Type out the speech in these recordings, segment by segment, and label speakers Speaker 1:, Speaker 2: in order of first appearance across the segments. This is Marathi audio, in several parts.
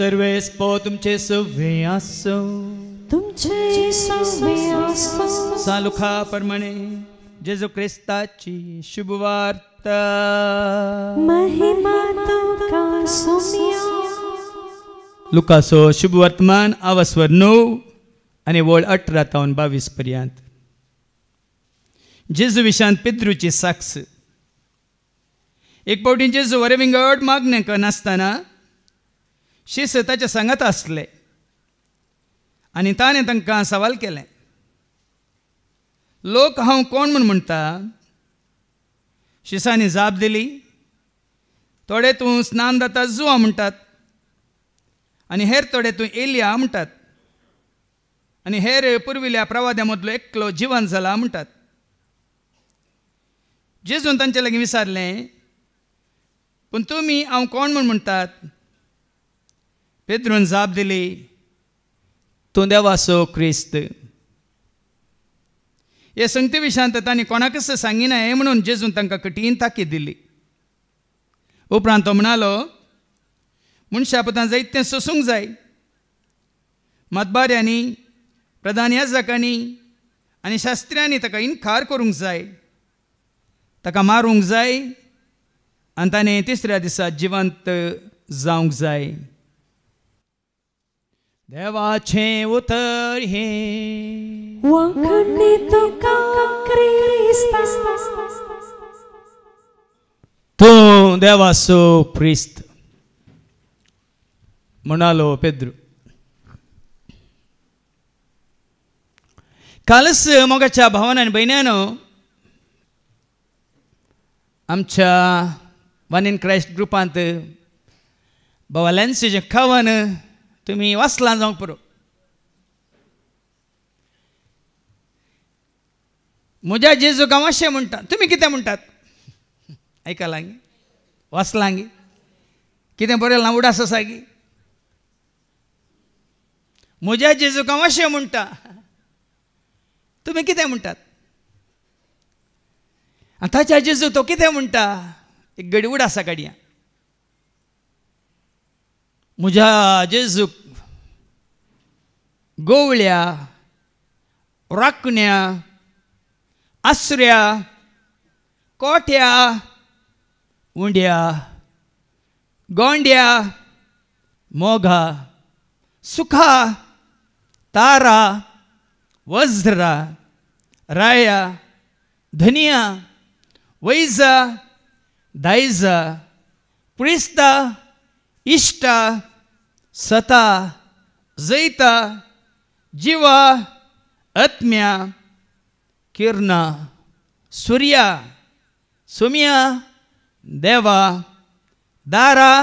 Speaker 1: सर्वेस पो तुमचे सवे आसो
Speaker 2: तुमचे सवे आसो
Speaker 1: सालुखा प्रमाणे जेजू ख्रिस्ताची शुभवार्ता
Speaker 2: महिमा तुका सोमिया
Speaker 1: लुकासो शुभवर्तमान आवस्वर 9 आणि वळ 18 ते 22 पर्यंत. जेजू विशांत पिद्रूची साक्ष. एक फावटी जेजू वरे विंगड मागणेक नासतना शिस ताच्या सांगात आसले आनी ताणें तांकां सवाल केलें, लोक हांव कोण म्हूण म्हणटा? शिसांनी जाप दिली, थोडे तूं स्नानदाता जुआ म्हणटात, आनी हेर थोडे तूं एलिया म्हणटात, आनी हेर पुर्विल्या प्रवाद्या मदलो एकलो जिवंत जाला म्हणटात. जेजून तांचे लागीं विचारलें, पूण तुमी हांव कोण म्हूण म्हणटात? पेद्रून जाप दिली, तूं देवाचो क्रिस्त. हे संगती विशांत तांणी कोणाकच सांगिना हें म्हणून जेजून तांकां कठीण ताकीद दिली. उपरांत तो म्हणालो, मनशा पुतां जायतें सोसूंक जाय, मतबाऱ्यांनी, प्रधान याजकांनी आनी शास्त्र्यांनी ताका इन्कार करूंक जाय, ताका मारूंक जाय आनी ताणें तिसऱ्या दिसा जिवंत जावंक जाय. देवाचें उतर हें
Speaker 2: वखणी तुका क्रिस्ता
Speaker 1: तूं देवाचो क्रिस्त म्हणालो पेद्रू. कालच मोगाच्या भावांनी आनी भयण्यांनो, आमच्या वन इन क्रायस्ट ग्रुपांत बावाल्यांचें जें खावन तुमी वाचलां जावंक पुरो. म्हज्या जेजूक हांव अशें म्हणटा, तुमी कितें म्हणटात? आयकलां गे, वाचलां गे, कितें बरयलां उडास आसा गे. म्हज्या जेजूक हांव अशें म्हणटा, तुमी कितें म्हणटात? आनी ताच्या जेजू तो कितें म्हणटा? एक घडी उडासा काडया. म्हज्या जेजूक गोवळ्या, राखण्या, आसऱ्या, कोट्या, उंड्या, गोंड्या, मोगा, सुखा, तारा, वज्रा, राया, धनिया, वैजा, दायजा, प्रिस्ता, इष्टा, सता, जैता, जिवा, आत्म्या, किरणा, सूर्या, सोम्या, देवा, दारा,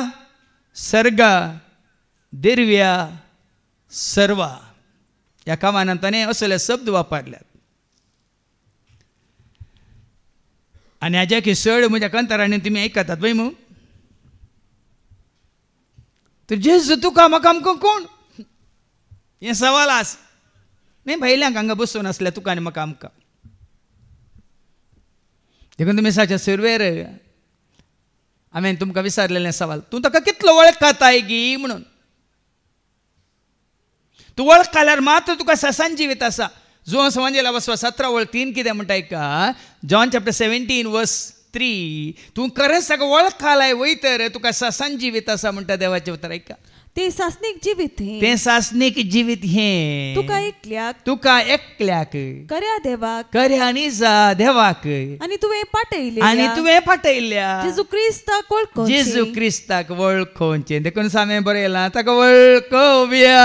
Speaker 1: सर्गा, दिर्व्या, सर्वा. ह्या कामानांत ताणें असले शब्द वापरल्यात. आनी हाज्या की चड म्हज्या कंतरांनी तुमी आयकतात पळय मू. तर जेजू तुका म्हाका आमकां कोण? हें सवाल आस न्ही भायल्यांक हांगा बसून आसल्या तुका आनी म्हाका आमकां. देखून तुमी साच्या सुरवेर हांवें तुमकां विचारलेलें सवाल, तूं ताका कितलो वळखताय गी म्हणून. तूं वळखल्यार मात्र तुका ससान जिवीत आसा. जो संवंजेला वसवा 17:3 कितें म्हणटा का, जॉन चॅप्टर 17:3, तूं खरेंच ताका वळखलाय वयतर तुका ससान जिवीत आसा म्हणटा देवाचें उतर. ऐका,
Speaker 2: ते सासनीक जिवीत हें,
Speaker 1: तें सासनीक जिवीत हें
Speaker 2: तुका एकल्याक कर्या देवाक,
Speaker 1: कर्या आनी जा देवाक,
Speaker 2: आनी
Speaker 1: तुवें पाटयल्या
Speaker 2: जेजू क्रिस्ताक वळखोवचें.
Speaker 1: जेजू क्रिस्ताक वळखोवचें. देखून सामे बरयलां, ताका वळखोवया,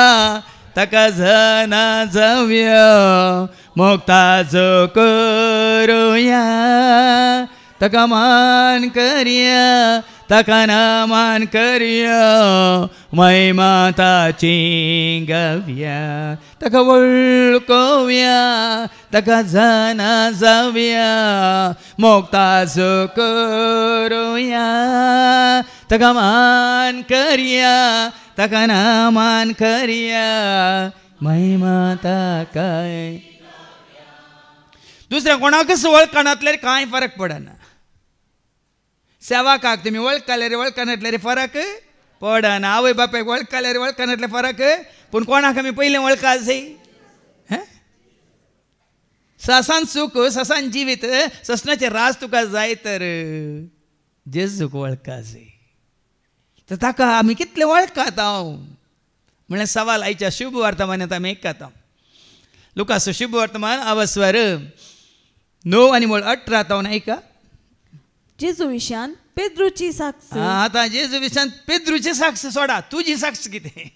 Speaker 1: ताका जाना जावया, मोगताचो करुया, ताका मान करया, ताका नामान करया, महिमा ताची गावया, ताका वळखोवया, ताका जाना जावया, मोगताचो करुया, ताका मान करया, ताका नामान करया, महिमा ताकाय. दुसऱ्या कोणाकच वळखनातल्यार कांय फरक पडना. सेवाकाक तुमी वळखल्यार वळखनातल्यार फरक पडन आवय बापायक वळखल्यार वळखनातले फरक पूण कोणाक आमी पयलें वळखा जाय ससान सुख ससान जिवीत ससनाचे राज तुका जाय तर जेजूक वळखा जाय तर ताका आमी कितले वळखात हांव म्हळ्यार सवाल आयच्या शुभ वर्तमानांत आमी आयकता लुकास शुभ वर्तमान अवस्वर 9 आणि 18 ऐका
Speaker 2: जेजू विशान पेद्रूची साक्ष
Speaker 1: आता जेजू विशान पेद्रूची साक्ष सोडा तुझी साक्ष कितें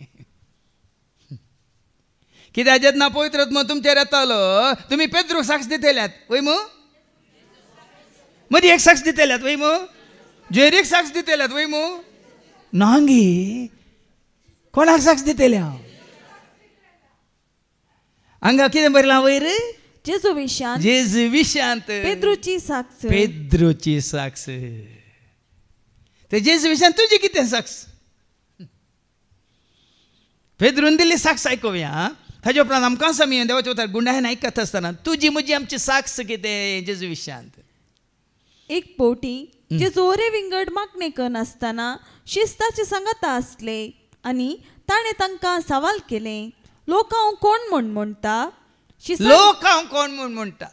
Speaker 1: कित्याक जेन्ना पवित्र आत्मा तुमचेर येतालो तुमी पेद्रूक साक्ष दितेल्यात वय मू मदीं एक साक्ष दितेल्यात वय मू जेरीक साक्ष दितेल्यात वय मू नांगी कोणाक साक्ष दितेल्या हांगा कितें बरयलां वयर
Speaker 2: जेजू विशान
Speaker 1: विशांत
Speaker 2: पेद्रूची साक्ष
Speaker 1: पेद्रूची साक्ष ते जेजू विशान तुजी कितें साक्ष पेद्रून दिल्ली साक्ष आयकुया ताजे उपरांत आमकां समी देवाच्या उतर गुंडायन आयकत आसतना तुजी म्हजी आमची साक्ष कितें जेजू विशांत
Speaker 2: एक पोटी जे जोरे विंगड मागणे करून आसतना शिस्ताचे संगता आसले आनी ताणें तांकां सवाल केले लोक हांव कोण म्हूण म्हणटा
Speaker 1: लोक हांव कोण म्हूण म्हणटा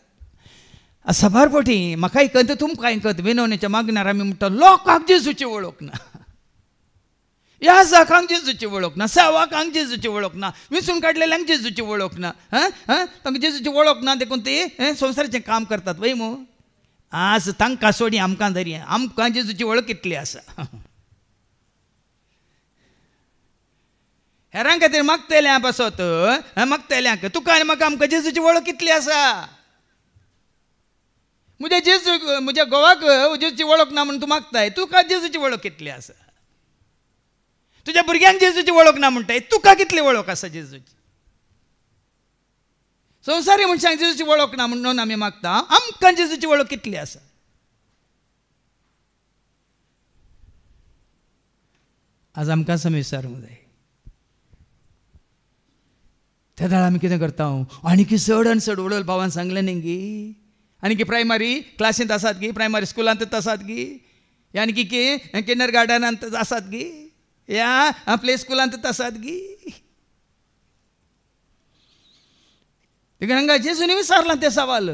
Speaker 1: सबार पोटी म्हाका आयकत तुमकां आयकत विनवणेच्या मागणार आमी म्हणटा लोकांक जेजूची वळख ना याजाक जेजूची वळख ना सेवाक जेजूची वळख ना विसरून काडलेल्यांक जेजूची वळख ना तांकां जेजूची वळख ना देखून ते संवसाराचें काम करतात वय मू आज तांकां सोडी आमकां धरी आमकां जेजूची वळख कितली आसा हेरां खातीर मागतल्या बसत मागतल्यांक तुका आनी म्हाका आमकां जेजूची वळख कितली आसा म्हज्या घोवाक जेजूची वळख ना म्हणून तूं मागताय तुका जेजूची वळख कितली आसा तुज्या भुरग्यांक जेजूची वळख ना म्हणटाय तुका कितली वळख आसा जेजूची संवसारी मनशांक जेजूची वळख ना म्हणून आमी मागता आमकां जेजूची वळख कितली आसा आज आमकां सम विचारूंक जाय त्या दाळ आमी कितें करता आनी की चड आनी चड उडोवल भावान सांगलें न्ही गी आनी की प्रायमरी क्लासींत आसात गी प्रायमरी स्कुलांतच आसात गी आनी की किंडर गार्डनांत आसात गी या प्ले स्कुलांतच आसात गी हांगा जेजून विचारला ते सवाल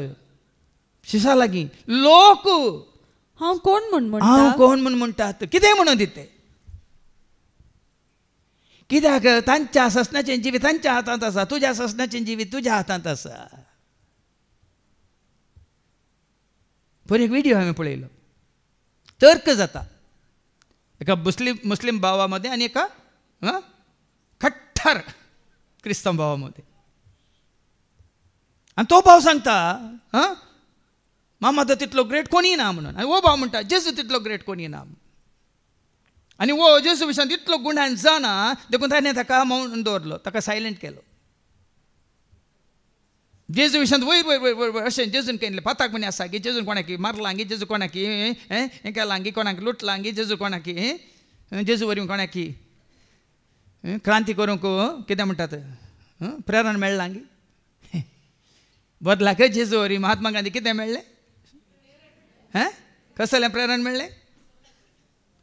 Speaker 1: शिसा लागीं लोक
Speaker 2: हांव कोण म्हूण
Speaker 1: म्हणटात कितें म्हणून दिते कित्याक तांच्या ससनाचें जिवीत तांच्या हातांत आसा तुज्या ससनाचें जिवीत तुज्या हातांत आसा पयर एक व्हिडिओ हांवें पळयलो तर्क जाता एका मुस्लीम भावा मदें आनी एका खट्टर क्रिस्तांव भावा मदें आनी तो भाव सांगता मामा तो तितलो ग्रेट कोणी ना म्हणून आनी वो भाव म्हणटा जेजू तितलो ग्रेट कोणी ना आनी वो जेजू विशयान तितलो गुणान जाना देखून ताणें ताका मौन दवरलो ताका सायलेंट केलो जेजू विशयान वयर वयर वयर वयर अशें जेजून केल्लें पाताक म्हणे आसा की जेजून कोणाकी मारलां गी जेजू कोणाकी हें केलां गी कोणाक लुटलां गी जेजू कोणाकी जेजू वरी कोणाकी क्रांती करूंक कितें म्हणटात प्रेरण मेळ्ळां गी बदलाक जेजू वरी महात्मा गांधी कितें मेळ्ळें कसलें प्रेरण मेळ्ळें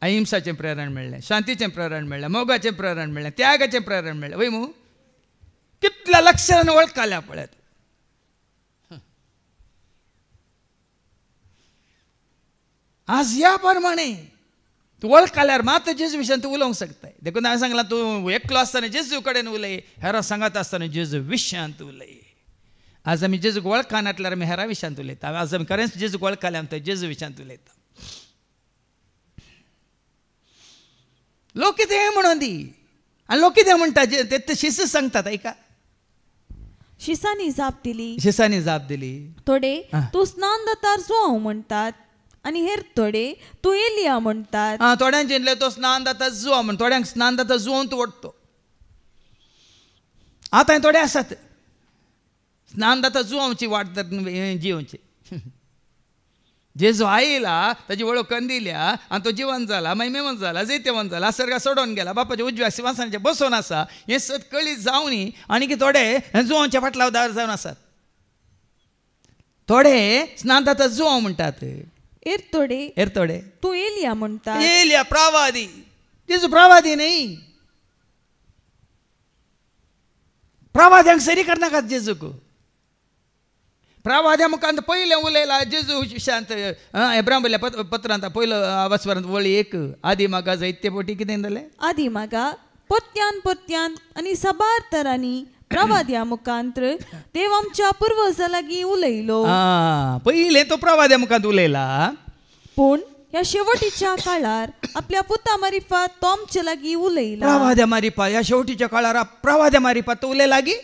Speaker 1: अहिंसाचें प्रेरण मेळ्ळें शांतीचें प्रेरण मेळ्ळें मोगाचें प्रेरण मेळ्ळें त्यागाचें प्रेरण मेळ्ळें वय मू कितल्या लक्षान वळखल्या पळयात आज ह्या प्रमाणे तूं वळखल्यार मात जेजू विशयान तूं उलोवंक शकताय देखून हांवें सांगलां तूं एकलो आसतना जेजू कडेन उलय हेरां सांगत आसतना जेजू विशयांत उलय आज आमी जेजूक वळखा नाटल्यार आमी हेरां विशयांत उलयता आज आमी खरेंच जेजूक वळखले आमी जेजू विशयांत उलयता लोक कितें म्हणून दी आनी लोक कितें म्हणटा ते शिस सांगतात ऐका
Speaker 2: शिसांनी
Speaker 1: जाप दिली
Speaker 2: थोडे तूं स्नान जातार जो म्हणटात आनी हेर थोडे तूं एलिया म्हणटात
Speaker 1: थोड्यांक चिंतले तो स्नान जाता जुवा म्हण थोड्यांक स्नान जाता जुवोन तूं ओडतो आतां थोडे आसात स्नान जाता जुवांची वाट जिवोवची जेजू आयला ताची वळख करून दिल्या आनी तो जिवंत जाला मागीर मेवंत जाला जैतेवंत जाला सर्गा सोडून गेला बापाच्या उजव्या सिंहासनाचेर बसून आसा हें सत कळीत जावनी आनी की थोडे जुवांच्या फाटल्या दार जावन आसात थोडे स्नान जाता जुवां म्हणटात
Speaker 2: एर थोडे
Speaker 1: तूं
Speaker 2: एलिया म्हणटा
Speaker 1: एलिया प्रवादी जेजू प्रवादी नाही. प्रवाद्यांक सरी करनाकात जेजूक. प्रवाद्या मुखांत पयलें उलयला जेजू शांत एब्राहिमल्या पत्रांत पयलो वचपरांत वळी 1 आदी मागा जायते पोटी कितें जालें.
Speaker 2: आदी मागा पोत्यान आनी साबार तरांनी प्रवाद्या मुखांत्र देव आमच्या पुर्वजां लागीं उलयलो.
Speaker 1: पयलें तो प्रवाद्या मुखांत उलयला.
Speaker 2: पूण ह्या शेवटीच्या काळार आपल्या पुता मारिफात तो आमचे लागीं उलयला.
Speaker 1: प्रवाद्या मारिफात ह्या शेवटीच्या काळार प्रवाद्या मारिफात तो उलय लागीं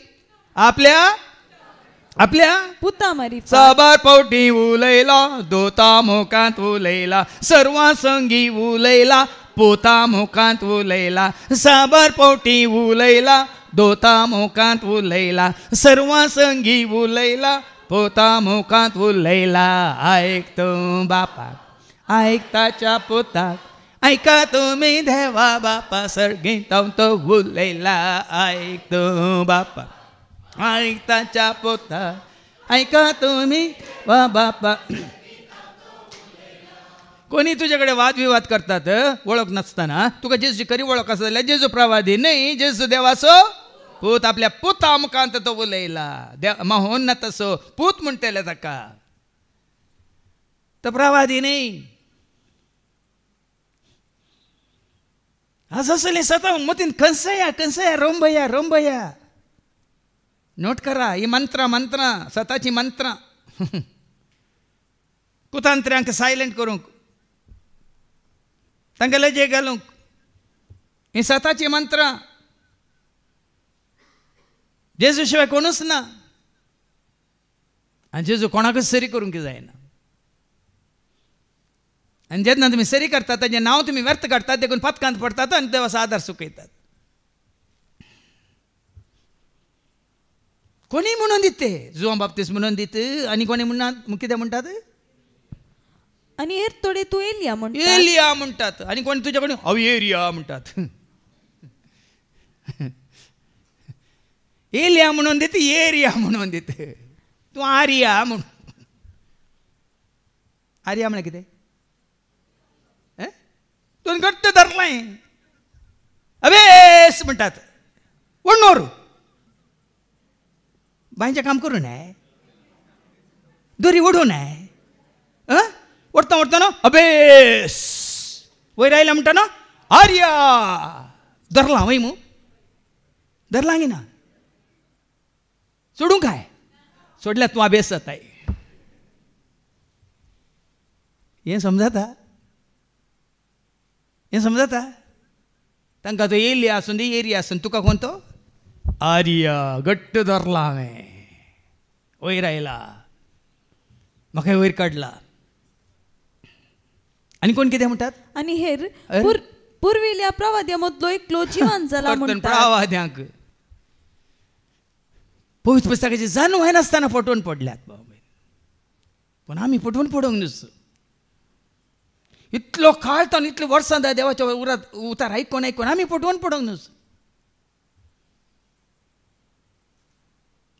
Speaker 1: आपल्या
Speaker 2: पुता मारिफात
Speaker 1: साबार पावटी उलयला. दोता मुखांत उलयला. सर्वां संगी उलयला. पोता मुखांत उलयला. साबार पावटी उलयला. दोता मुखांत उलयला. सर्वां संगी उलयला. पोता मुखांत उलयला. आयक तूं बापाक आयकताच्या पुताक ऐका तुमी देवा बापा सर्गीत तो उलयला. आयक तूं बापाक आयकताच्या पुताक ऐका तुमी वा बापा. कोणी तुझ्याकडे वादविवाद करतात वळख नसताना तुका जेजूची खरी वळख आसा जाल्यार जेजू प्रवादी न्हय, जेजू देवाचो पूत. आपल्या पुता मुखांत तो उलयला. माहोन ना तसो पूत म्हणटले ताका. तो प्रवादी न्हय. आज असले स्वतः मतीन कंसया रोंबया नोट करा. ही मंत्रा स्वताची मंत्रा कुतांत्र्यांक सायलेंट करूंक तांकां लजे घालूंक ही स्वताची मंत्रा. जेजू शिवाय कोणूच ना. आनी जेजू कोणाकच सरी करूंक जायना. आनी जेन्ना तुमी सरी करतात ताजें नांव तुमी व्यर्थ काडटात देखून पथकांत पडटात आनी देवाचो आदार सुकयतात. कोणी म्हणून दिते जुवां बाप्तीस म्हणून दीत आनी कोणी म्हणून कितें म्हणटात
Speaker 2: आनी हेर थोडे तूं एलिया
Speaker 1: म्हणटात आनी कोणी तुज्या कोणी हांव एरिया म्हणटात. एलिया म्हणून दीत एरिया म्हणून दीत. तूं आर्या म्हण. आर्या म्हळ्यार कितें तुवें घट्ट धरलें. अबेस म्हणटात. वण्णोर बांयचें काम करूं नाय. दोरी ओडूं नाय. ओडता न्हू अबेस. वयर आयल्या म्हणटा न्हू आर्या. धरलां वय मू धरलां गी ना. सोडूं काय सोडल्यार तूं अबेस जाताय. हें समजता तांकां तो एलिया आसूं दी एरिया आसूं तुका कोण तो आर्या. घट्ट धरला हांवें. वयर आयला म्हाका वयर काडला. आनी कोण कितें म्हणटात
Speaker 2: आनी हेर पुर्विल्ल्या प्रवाद्या मदलो एकलो जिवान जाला म्हणटात.
Speaker 1: प्रवाद्यांक पवित्र पुस्तकाची जाणीव नासतना फटवून पडल्यात बाबा. पूण आमी फटवून पडोंक नुस. इतलो काळ तावन इतले वर्सां जाय देवाच्या उतार आयकोन आमी फटवून पडोंक नुस.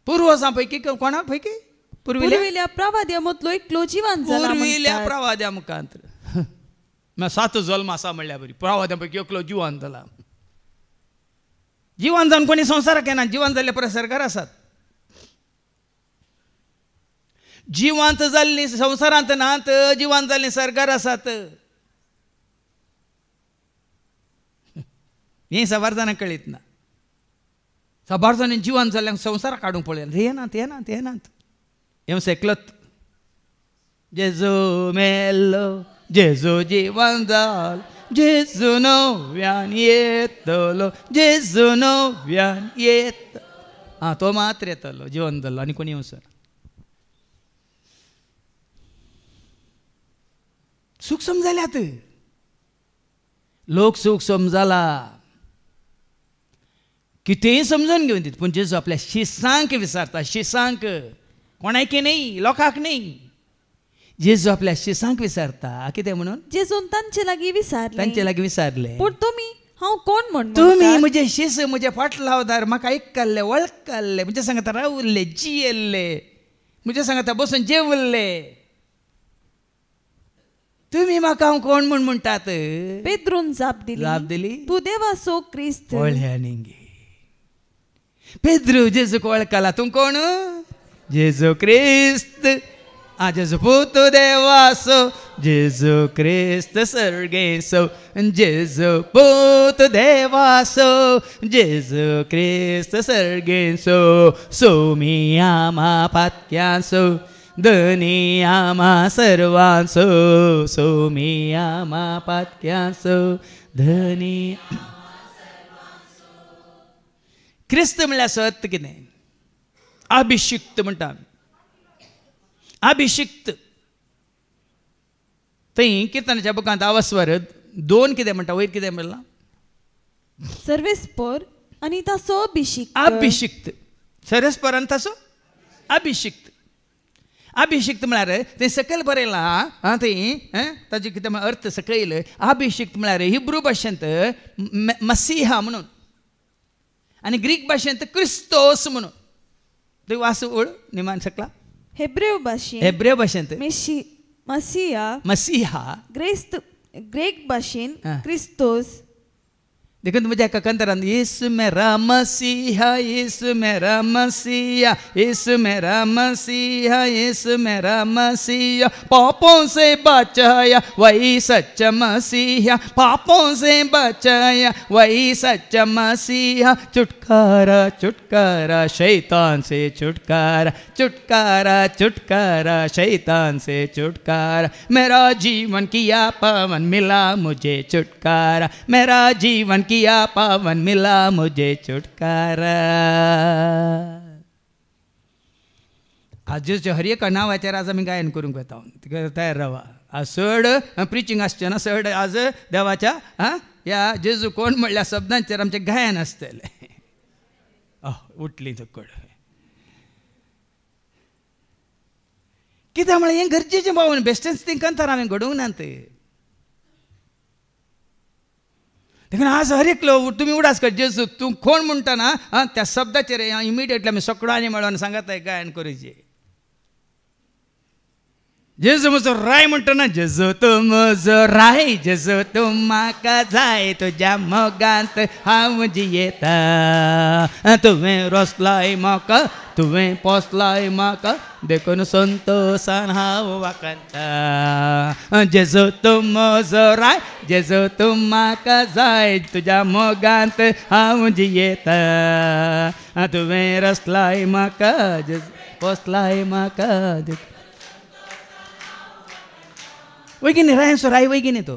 Speaker 1: पुर्वजां पैकी कोणा पैकी
Speaker 2: पुर्विल्ल्या प्रवाद्या मदलो एकलो जिवान जाला
Speaker 1: पुर्विल्ल्या प्रवाद्या मुखांत 7 जल्म आसा म्हणल्या बरी. प्रवाद्या पैकी एकलो जिवान जाला. जिवान जावन कोणी संवसाराक येना. जिवान जाल्ले परस सरकार आसात. जिवांत जाल्ली संवसारांत नात. जिवान जाल्ली सरकार आसात. हें साबार जाणांक कळीत ना. साबार जाणांनी जिवान जाल्ल्यांक संवसाराक काडूंक पळयला. ते येनात. हें सेकलत. जेजू मेल्लो जेजू जिवान जाल. जेजू नव्यान येतलो. जेजू नव्यान येत. तो मात्र येतलो जिवान जाल्लो आनी कोणी येवसर. सुख समजल्यात. लोक सुख समजला कितेंय समजून घेवन दिता. पूण जेजू आपल्या शिसांक विचारता. शिसांक कोणाक न्ही लोकांक न्ही. जेजू आपल्या शिसांक विचारता कितें म्हणून.
Speaker 2: जेजून तांचे लागीं
Speaker 1: विचारले
Speaker 2: पूण तुमी हांव कोण म्हण.
Speaker 1: तुमी म्हजे शिस म्हजे फाटलावदार म्हाका आयकल्ले वळखल्ले म्हजे सांगता रावल्ले जियेल्ले म्हजे सांगता बसून जेवल्ले. तुम्ही म्हाका हांव कोण म्हूण म्हणटात?
Speaker 2: पेद्रून जाप
Speaker 1: जाप दिली,
Speaker 2: तू देवाचो क्रिस्त.
Speaker 1: वळ्यानिंगी पेद्रू जेजूक वळखला, तूं कोण? जेजू क्रिस्त. जेजू पूत देवासो, जेजू क्रिस्त सर्गेसो, जेजू पूत देवासो, जेजू क्रिस्त सर्गेसो. सोमी आमा पातक्यासो, धनी आमा सर्वांसो. सोमी आमा पातक्यासो, धनी. क्रिस्त म्हणल्यार सत कितें? अभिषिक्त म्हणटा आमी. अभिषिक्त थंय किर्तनाच्या बुकांत 8 स्वर 2 कितें म्हणटा, वयर कितें म्हणला?
Speaker 2: सर्वेस्पर आनी ताचो अभिषिक्त.
Speaker 1: अभिषिक्त, सर्वेस्पर आनी ताचो अभिषिक्त. अभिषिक्त म्हळ्यार तें सकयल बरयलां थंय, ताजे कितें अर्थ सकयल. अभिषिक्त म्हळ्यार हिब्रू भाशेंत मसीहा म्हणून आनी ग्रीक भाशेंत क्रिस्तोस म्हणून. थंय वास ओळ निमान सकला.
Speaker 2: हेब्रेव भाशेंत
Speaker 1: हेब्रेव भाशेंत
Speaker 2: मसीहा, ग्रीक भाशेंत क्रिस्तोस.
Speaker 1: देखून तुमच्या एका कंतरान येसु मेरा मसीहा, येसु मेरा मसीहा, येसु मेरा मसीहा, येसु मेरा मसीहा, पापों से बचाया वही सच्चा मसीहा, पापों से बचाया वही सच्चा मसीहा. छुटकारा छुटकारा शैतान से छुटकारा, छुटकारा छुटकारा शैतान से छुटकारा. मेरा जीवन किया पावन मिला मुझे छुटकारा, मेरा जीवन किया पावन मिला मुझे छुटकारा. आजच्या हर एका नांवाचेर आज आमी गायन करूंक वता. तयार रावा. आज चड प्रिचींग आसचें ना, चड आज देवाच्या ह्या जेजू कोण म्हणल्या शब्दांचेर आमचें गायन आसतलें. उठली तकड. कित्याक म्हळ्यार हें गरजेचें भावन बेश्टेंच तिंकां तर हांवें घडोवंक ना. देखून आज हर एकलो तुमी उडास कर जेजू तूं कोण म्हणटाना त्या शब्दाचेर इमिडिएटली आमी सगळ्यांनी मेळोन सांगात गायन करूचें. जेजू म्हजो राय म्हणटना जेजू तूं म्हजो राय, जेजू तूं म्हाका जाय, तुज्या मोगांत हांव जियेता. तुवें रोसलाय म्हाका, तुवें पोसलाय म्हाका, देखून संतोशान हांव वाकता. जेजू तूं म्हजो राय, जेजू तूं म्हाका जाय, तुज्या मोगांत हांव जियेता. तुवें रोसलाय म्हाका, पोसलाय म्हाका. वैगिनी रायसो राय वैगिनी तो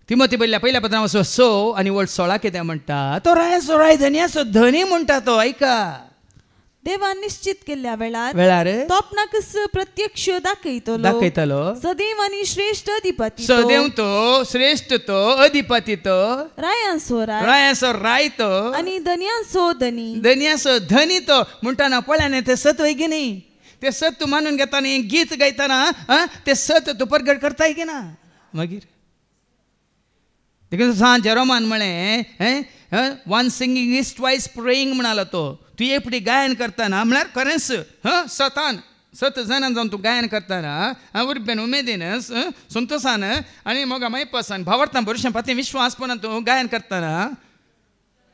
Speaker 1: तिमोथी पहिल्या पत्रांत 6 आनी वळ 16 कितें म्हणटा? तो रायसो राय धन्याचो धनी म्हणटा तो. ऐका,
Speaker 2: देवान निश्चित केल्ल्या वेळार तो आपणाक प्रत्यक्ष दाखयतलो. सदैव आनी श्रेष्ठ अधिपती,
Speaker 1: सदैव तो श्रेष्ठ तो अधिपती तो,
Speaker 2: रायांचो
Speaker 1: राय तो
Speaker 2: आनी धन्यांचो
Speaker 1: धनी तो म्हणटाना पळयान ते सत वैगिनी. ते सत तूं मानून घेताना हें गीत गायताना ते सत तूं परगट करताय की ना. मागीर देखून सांज जेरोमान म्हळें वन सिंगींग इज ट्वायस प्रेयींग म्हणालो तो. तूं एकपटी गायन करतना म्हळ्यार खरेंच सतान 7 जाणां जावन तूं गायन करतना उर्बेन उमेदीन संतोशान आनी मोगा मैपसान भावार्थान भरवशें पाती विश्वासपणान तूं गायन करतना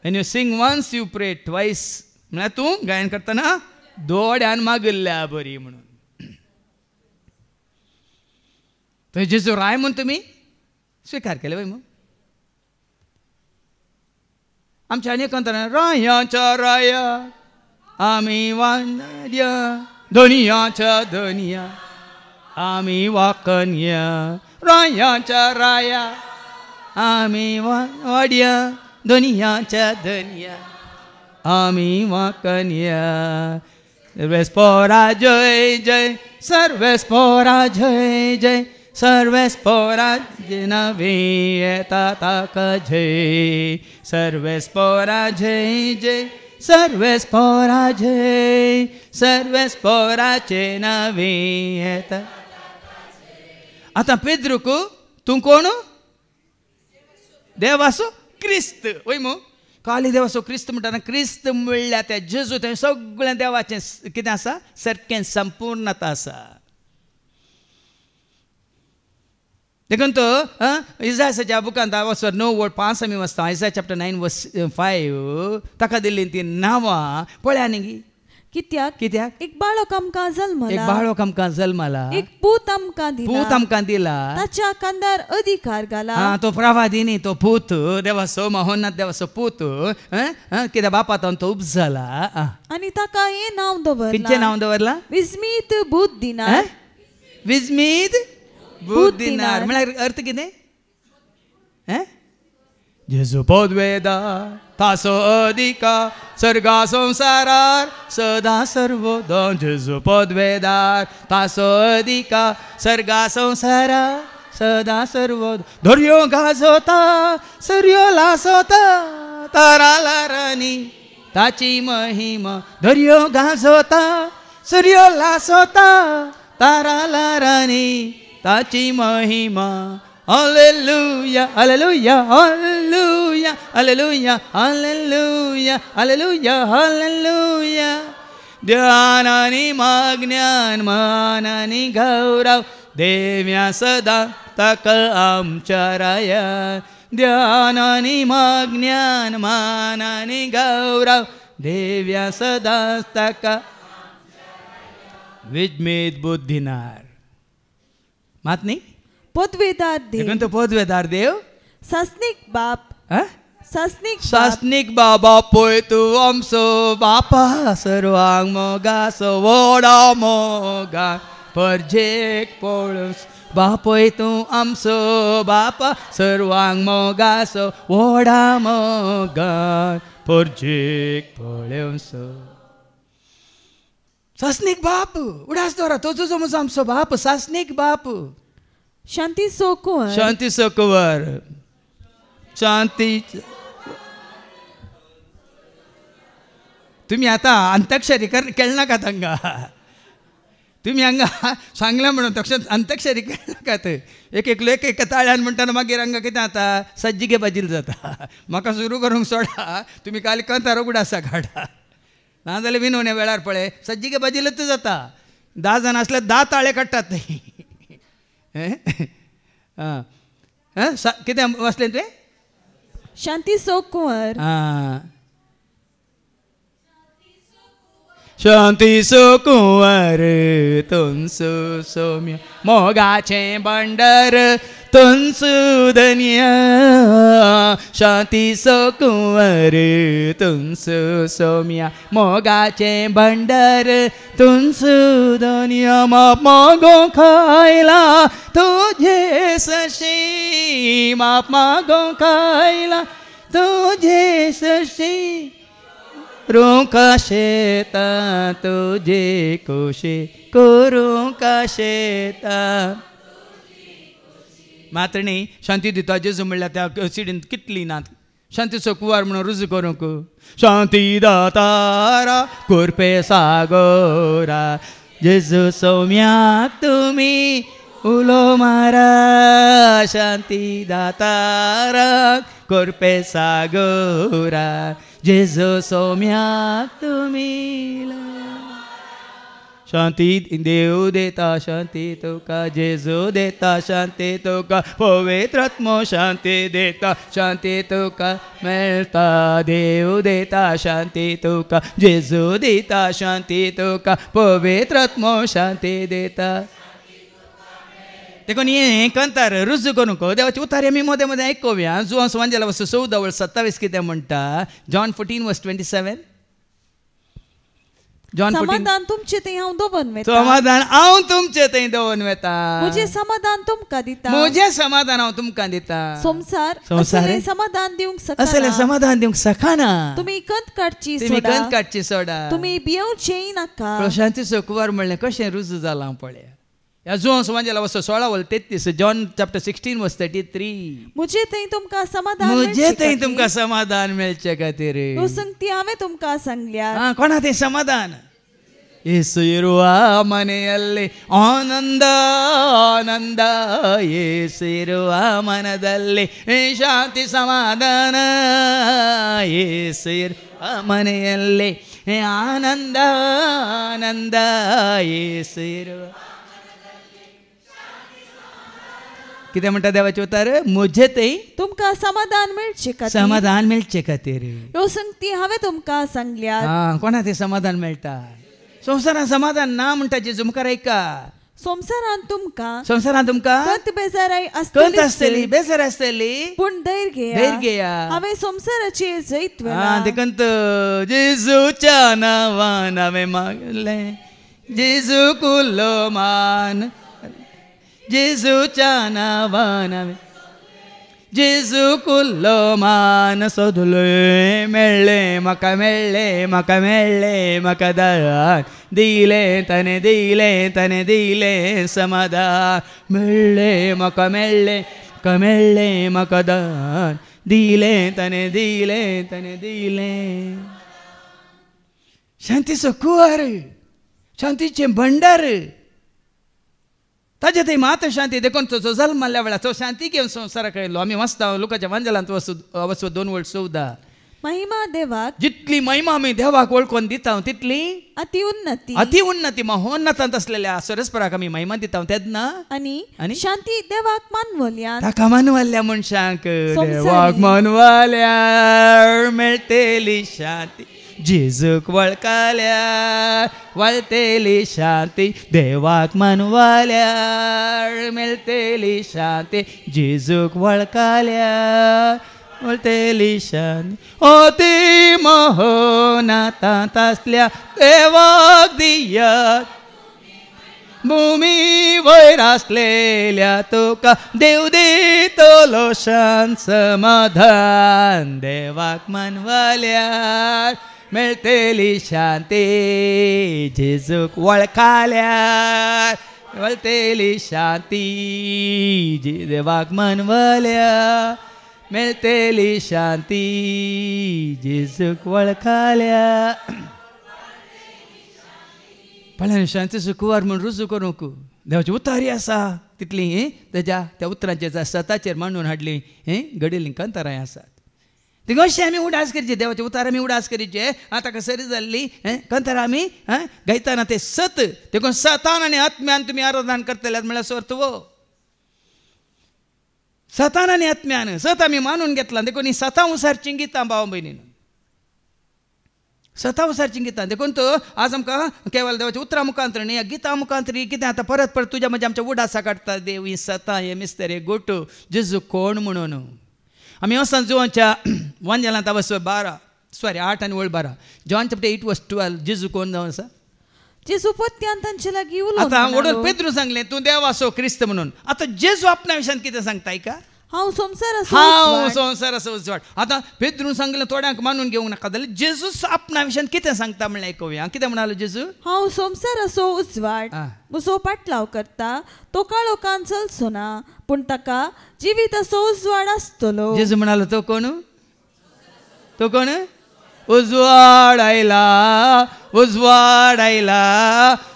Speaker 1: when you sing once you pray twice म्हळ्यार तूं गायन करतना दोड्यान मागल्या बरी म्हणून. थंय जेजू राय म्हूण तुमी स्विकार केले वय. मग आमच्या आनी कंतरान रायाच्या राया आमी वांड्या, धनियाच्या धनिया आमी वाकन्या. रायाच्या राया आमी वाड्या, धनियाच्या धनिया आमी वाकन्या. सर्वेस्पोरा जय जय, सर्वेस्पोरा जय जय, सर्वेस्पोरा नवी येता ताका जय. सर्वेस्पोरा जय जय, सर्वेस्पोरा जय, सर्वेस्पोराचे नवी येता. आतां पेद्रूक तूं कोण? देवाचो क्रिस्त. वय मू काली देवाचो क्रिस्त म्हणटाना क्रिस्त म्हणल्यार त्या जेजू थंय सगळें देवाचें कितें आसा? सारकें संपूर्णता आसा. देखून तो इसायाच्या बुकांत वचोन 9 वर्ड 5 आमी वाचता आयसाया चॅप्टर 9 वर्स 5 ताका दिल्ली ती नांवां पळया न्ही
Speaker 2: कित्याक
Speaker 1: कित्याक
Speaker 2: एक बाळक आमकां
Speaker 1: एक
Speaker 2: जल्मला
Speaker 1: बाळक आमकां जल्मला
Speaker 2: एक पूत आमकां
Speaker 1: पूत
Speaker 2: दिला
Speaker 1: आमकां दिला
Speaker 2: ताच्या खांदार अधिकार घाला
Speaker 1: तो प्रवादिनी तो पूत देवाचो महोन्नत देवाचो पूत कित्याक बापातून तो उपजला
Speaker 2: आनी ताका हें नांव
Speaker 1: कितें
Speaker 2: दवरला
Speaker 1: नांव दवरला
Speaker 2: विस्मीत बुद्ध दिनार
Speaker 1: विस्मीत बुद्ध दिनार म्हळ्यार अर्थ कितें जेजू पदवेदार तासो अधिकार सर्गा संसारार सदा सर्वोदन जेजू पदवेदार तासो अधिकार सर्गा संसारार सदा सर्वोदन दर्यो गाजोता सर्यो लासोता ताराला रानी ताची महिमा दर्यो गाजोता सर्यो लासोता ताराला रानी ताची महिमा Hallelujah, hallelujah, hallelujah, hallelujah, hallelujah, hallelujah, hallelujah. ध्यानानी माज्ञान मानानी गौरव देव्या सदा तक आमच्या राया ध्यानानी माज्ञान मानानी गौरव देव्या सदा तक विस्मित बुद्धिनार मात न्ही
Speaker 2: पदवेदार देव
Speaker 1: देखून तो पदवेदार देव
Speaker 2: सस्निक बाप सस्निक
Speaker 1: शासनिक बाबा पळय तूं आमचो बापा सर्वांग मोगाचो व्हडा मोगा परजेक पळस बापय तूं आमचो बापा सर्वांग मोगाचो व्हडा मोगा परजेक पळसो शासनिक बाप उडास दोरा तो तुजो म्हजो आमचो बाप शासनिक बाप
Speaker 2: शांती सोकुवर
Speaker 1: शांती सोकुवर शांती तुम्ही आता अंताक्षरी खेळनाका हांगा तुम्ही हांगा सांगला म्हणून तक्षण अंताक्षरी खेळनाकात एक एक ताळ्यान म्हणटाना मागीर हांगा कितें जाता सज्जिगे बाजील जाता म्हाका सुरू करूंक सोडा तुम्ही काल कंता रोगडासा काडा नाजाल्यार विनवण्या वेळार पळय सज्जिगे बाजीलच जाता 10 जाण असल्यार 10 ताळे काडटात कितें वाचलें तुवें
Speaker 2: शांती सोकुवर
Speaker 1: शांती सोकुवर तुमसु सौम्य मोगाचें बंडर तुमसु धन्य शांती सोकुवर तुमसु सौम्य मोगाचें बंडर तुमसु धन्य माप मागो खायला तुझे सशी माप मागो खायला तुझे सशी करूं का शेता तुझे खुशी करूं का शेता मात्र न्ही शांती दिता जेजू म्हणल्यार त्या सिडीन कितली नात शांती सोकुवार म्हणून रुजू करूंक शांती दातारा कुरपे सागोरा जेजू सौम्याक तुमी उलो मारा शांती दातारा कुरपे सागोरा जेजू सौम्याक तुमी शांती देव देता शांती तुका जेजू देता शांती तुका पवित्र आत्मो शांती देता शांती तुका मेळटा देव देता शांती तुका जेजू दिता शांती तुका पवित्र आत्मो शांती देता देखून हे कंतार रुजू करूंक देवाची उतारी आमी मदें मदें आयकुया जुवां सुवांजेला वस्तू 14:27 कितें म्हणटा जॉन 14:27 जॉन 14
Speaker 2: समाधान तुमचे थंय हांव दवरून वेता
Speaker 1: समाधान हांव तुमचे थंय दवरून वेता
Speaker 2: म्हजें समाधान तुमकां दिता
Speaker 1: म्हजें समाधान हांव तुमकां दिता
Speaker 2: संसार असलें समाधान दिवंक
Speaker 1: असलें
Speaker 2: शकना
Speaker 1: समाधान दिवंक शकना
Speaker 2: तुम्ही कंत काडची
Speaker 1: तुम्ही
Speaker 2: सोडा
Speaker 1: कंत काडची सोडा
Speaker 2: तुम्ही भियेवचेय नाका
Speaker 1: शांती सोकुवार म्हणलें कशें रुजू जालां पळय ह्या जुवां सुवांजेला वस्तू 16:33 जॉन चॅप्टर 16:33
Speaker 2: म्हजे थंय तुमकां समाधान
Speaker 1: म्हजे थंय तुमकां समाधान मेळचे खातीर
Speaker 2: ह्यो संगती हांवें तुमकां सांगल्या
Speaker 1: कोणा थंय समाधान येसु इरुवा मನೆಯಲ್ಲಿ ಆನಂದ ಆನಂದ येसु इरुवा मनದಲ್ಲಿ ಶಾಂತಿ ಸಮಾಧಾನ येसु इरुवा ಮನೆಯಲ್ಲಿ ಆನಂದ ಆನಂದ येसु इरुवा कितें म्हणटा देवाचें उतर म्हजे थंय
Speaker 2: तुमकां समाधान मेळचे खातीर
Speaker 1: समाधान मेळचे खातीर
Speaker 2: ह्यो संगती हांवें तुमकां सांगल्यात.
Speaker 1: कोणा ते समाधान मेळटा संवसारान समाधान ना म्हणटा जेजू मुखार ऐका
Speaker 2: संवसारांत
Speaker 1: तुमकां
Speaker 2: कंत बेजाराय
Speaker 1: कंत आसतली बेजार आसतली
Speaker 2: पूण धैर्य
Speaker 1: धैर्य घेया
Speaker 2: हांवें संवसाराचेर जैत
Speaker 1: ते कंत जेजूच्या नांवान हांवें मागलें जेजू कुल्लो मान जेजूच्या नांवान हांवें जेजू कुल्लो मान सोदले मेळ्ळें म्हाका दान दिलें ताणें दिलें समाधान मेळ्ळें म्हाका दान दिलें ताणें दिलें शांतीचो कुंवार शांतीचें भंडार ताजे थंय मात शांती देखून तो जल्म मारल्या वेळार तो शांती घेवन संवसाराक आयलो. आमी वाचता लुकाच्या वांजलांत वचो 2:14
Speaker 2: महिमा देवाक
Speaker 1: जितली महिमा आमी देवाक वळखून दिता तितली
Speaker 2: अति उन्नती
Speaker 1: महोन्नतांत असलेल्या सरस्पराक आमी महिमा दिता तेन्ना
Speaker 2: आनी शांती देवाक मानवल्यान
Speaker 1: ताका मानवल्ल्या मनशांक देवाक मानवल्यार मेळटली शांती जेजूक वळखल्यार वळटली शांती देवाक मानवल्यार मेळटली शांती जेजूक वळखल्यार वळटली शांती अति महोन्नतांत असल्या देवाक दियात भूमी वयर आसलेल्या तुका देव दितलो शांत समाधान देवाक मानवल्यार मेळटली शांती जेजूक वळखल्यार वळटली शांती देवाक मानवल्यार मेळटली शांती जेजूक वळखल्यार पळय शांतीचो कुंवार म्हूण रुजू करूंक देवाची उतारी आसा तितली तेज्या त्या उतरांचेर सताचेर मांडून हाडली घडिल्लीं कंतरांय आसात ती अशें आमी उडास करचे देवाचे उतार आमी उडास करीचे आतां ताका सरी जाल्ली कंतरां आमी गायतना ते सत देखून सतान आनी आत्म्यान तुमी आराधना करतल्यात म्हळ्यार सर्तवो सतान आनी आत्म्यान सत आमी मानून घेतला देखून ही सतां उसारचीं गितां भाव भयणीन सतां उसारचीं गितां देखून तो आज आमकां केवळ देवाच्या उतरां मुखांतर न्ही गितां मुखांतर कितें आतां परत तुज्या मजा आमच्या उडासा काडटा देव ही सतां हे मिस्तर हे गोटू जेजू कोण म्हणून आमी वचून जोनच्या वांजलांत वचो 8 आनी 12 जॉन चॅप्टर 8:12 जेजू कोण जावन आसा
Speaker 2: जेजू पत्त्यान तांचे लागीं उलोवन
Speaker 1: आतां वडोल पेद्रू सांगलें तूं देव आसो क्रिस्त म्हणून आतां जेजू आपणा विशयान कितें सांगता का
Speaker 2: हांव
Speaker 1: संवसाराचो उजवाड आतां पेद्रून सांगलें थोड्यांक मानून घेवंक नाका जाल्यार जेजू आपणा विशयान कितें सांगता म्हणल्यार आयकुया कितें म्हणालो जेजू
Speaker 2: हांव संवसाराचो उजवाड म्हजो पाटलाव करता तो काळोखान चलचो ना पूण ताका जिविताचो उजवाड आसतलो
Speaker 1: जेजू म्हणालो तो कोण उजवाड आयला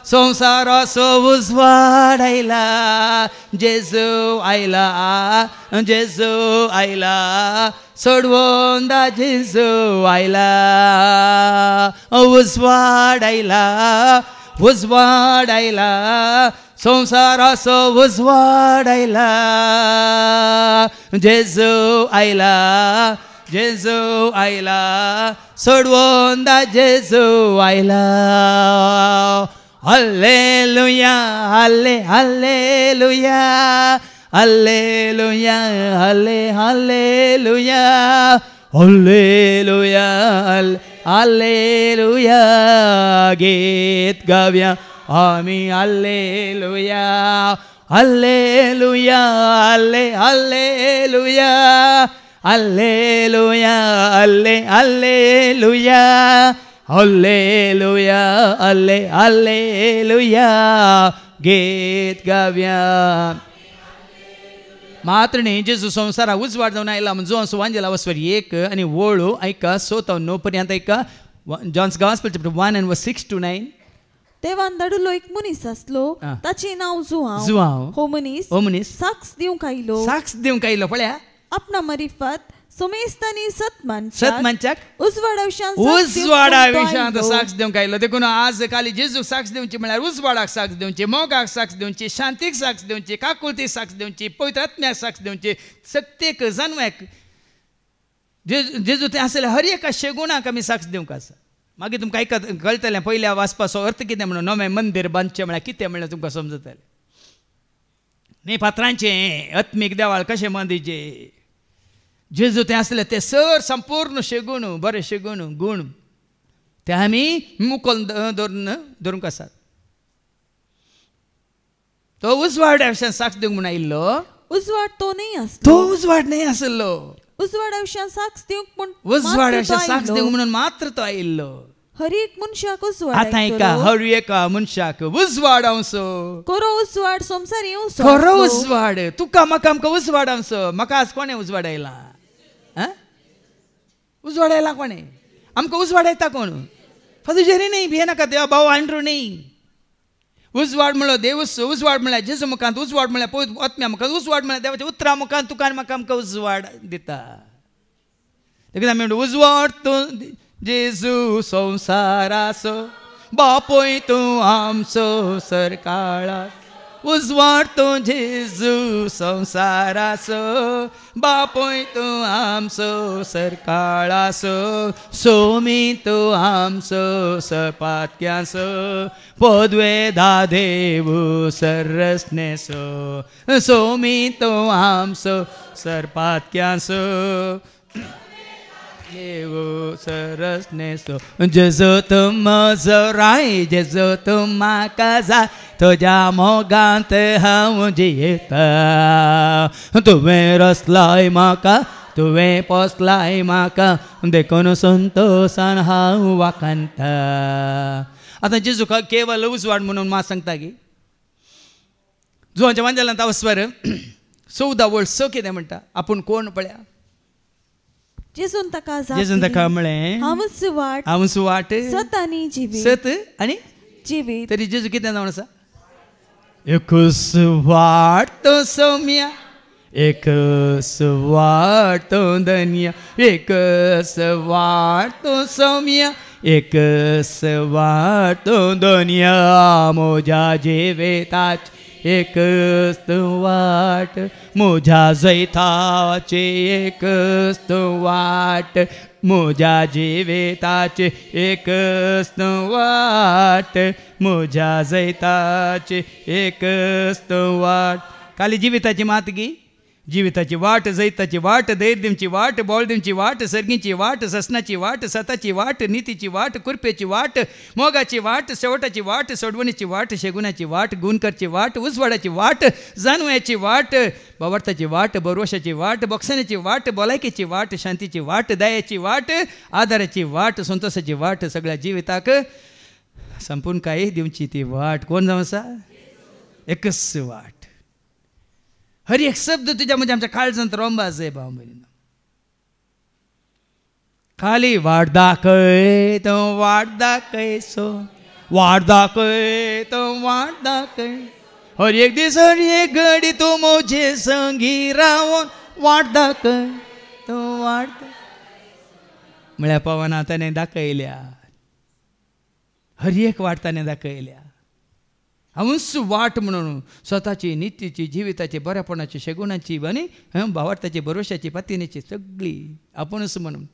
Speaker 1: संसाराचो उजवाड आयला जेजू आयला सोडवून दा जेजू आयला उजवाड आयला संसाराचो उजवाड आयला जेजू आयला सोडवून दा जेजू आयला hallelujah hallelujah hallelujah hallelujah hallelujah hallelujah गीत गावया आमी hallelujah hallelujah hallelujah hallelujah hallelujah hallelujah hallelujah गीत गावया मात्र न्ही जेजू संवसाराक उजवाड जावन आयला म्हणजे असो वांजेला वस्वर 1 आनी वळू ऐका 9 पर्यंत ऐका जॉन्स गॉस्पेल चॅप्टर 1:6 to 9
Speaker 2: देवान धाडलो एक मनीस आसलो ताचें नांव जुआंव हो मनीस साक्ष दिवंक आयलो
Speaker 1: पळया
Speaker 2: आपणा मार्फत सुमेस्तानी सत
Speaker 1: मनशाक
Speaker 2: उजवाडा
Speaker 1: विशयांत साक्ष दिवंक आयलो देखून आज खाली जेजूक साक्ष दिवची म्हळ्यार उजवाडाक साक्ष दिवची, मोगाक साक्ष दिवची, शांतीक साक्ष दिवची, काकुळतीक साक्ष दिवची, पवित्र आत्म्याक साक्ष दिवची, सत्येक जन्म्याक जेजू ते आसले हर एका शेगुणाक आमी साक्ष दिवंक आसा. मागीर तुमकां कळटलें पयल्या वाचपाचो अर्थ कितें म्हणून नवें मंदीर बांदचें म्हळ्यार कितें म्हणल्यार तुमकां समजतलें. न्ही फातरांचें आत्मीक देवाळ कशें बांदिचे. जेजू ते आसले ते सर संपूर्ण शेगूण बरे शेगूण गूण ते आमी मुकोल धरूंक आसात. तो उजवाड साक्ष दिवंक म्हूण आयिल्लो.
Speaker 2: उजवाड तो
Speaker 1: उजवाड न्ही आसलो.
Speaker 2: उजवाडा साक्ष दिवंक पूण
Speaker 1: उजवाड साक्ष दिवंक म्हणून मात्र तो आयिल्लो.
Speaker 2: हर एक मनशाक उजवाड
Speaker 1: आतां एका हर एका मनशाक उजवाड आवसो.
Speaker 2: खरो उजवाड संवसार येवसो.
Speaker 1: खरो उजवाड तुका म्हाका आमकां उजवाड आवसो. म्हाका आज कोणें उजवाड आयला? उजवाड आयला कोणें? आमकां उजवाड येता कोण? फादर न्ही भिये नाका देवा भाव आंड्रू न्ही. उजवाड म्हणलो देवूस, उजवाड म्हळ्यार जेजू मुखांत, उजवाड म्हळ्यार पवित्र आत्म्या मुखांत, उजवाड म्हळ्यार देवाच्या उतरां मुखांत तुका आनी म्हाका आमकां उजवाड दिता. देखून आमी म्हणटा उजवाड तूं जेजू संवसाराचो बापोय तूं आमचो सरकाळा. उजवाड तूं जेजू संवसाराचो बापोय तूं आमचो सरकाळाचो. सोमी तूं आमचो सपात्याचो पदवे दादेवू सरस्नेसो. सोमी तूं आमचो सरपात्याचो देवू सरस्नेसो. जेजू तूं म्हजो राय, जेजू तूं म्हाका जाय, तुज्या मोगांत हांव जियेता. तुवें रचलाय म्हाका, तुवें पोसलाय म्हाका, देखून संतोशान हांव वाखाणटा. आतां जेजू केवल उजवाड म्हणून म्हाका सांगता की जुवांच्या वांजेलांत स्वर 14 वर्स कितें म्हणटा आपूण कोण पळया.
Speaker 2: जेजून
Speaker 1: ताका म्हळें हांव सुवाट
Speaker 2: सत आनी जिवीत.
Speaker 1: सत आनी
Speaker 2: जिवीत.
Speaker 1: तरी जेजू कितें जावन आसा? एक सुवाट तो सौम्या, एक सुवाट तो धन्या, एक सुवाट तो सौम्या, एक सुवाट तो धन्या. म्हज्या जिविताची एकच वाट, म्हज्या जैताची एकच वाट, म्हज्या जिविताची एकच वाट, म्हज्या जैताची एकच वाट. खाली जिविताची मात गी. जिविताची वाट, जैताची वाट, दैर्यची वाट, बोळदिमची वाट, सर्गीची वाट, ससनाची वाट, सताची वाट, नितीची वाट, कुरपेची वाट, मोगाची वाट, शेवटाची वाट, सोडवणीची वाट, शेगुणाची वाट, गुणकरची वाट, उजवाडाची वाट, जानवयाची वाट, बावर्ताची वाट, बरोशाची वाट, बोगसण्याची वाट, बोलायकेची वाट, शांतीची वाट, दयाची वाट, आदाराची वाट, संतोषाची वाट. सगळ्या जिविताक संपूर्ण काय दिवची ती वाट कोण जावन आसा? एकच वाट. हर एक शब्द तुझ्या म्हणजे आमच्या काळजांत रोंबा जाय भाव भयणीनो. खाली वाट दाखय तो वाट दाखय सो, वाट दाखय तो वाट दाखय. हर एक दीस हर एक घडी तू म्हजे संगी रावन वाट दाखय तो वाट. म्हळ्यार पवना ताणें दाखयल्या, हर एक वाट ताणें दाखयल्या. हंस वाट म्हणून स्वताची, नित्यची, जिविताची, बऱ्यापणाची, शेगुणाची आनी भावार्थाची, भरोशाची, पातिनेची सगळी आपुणूच म्हणून.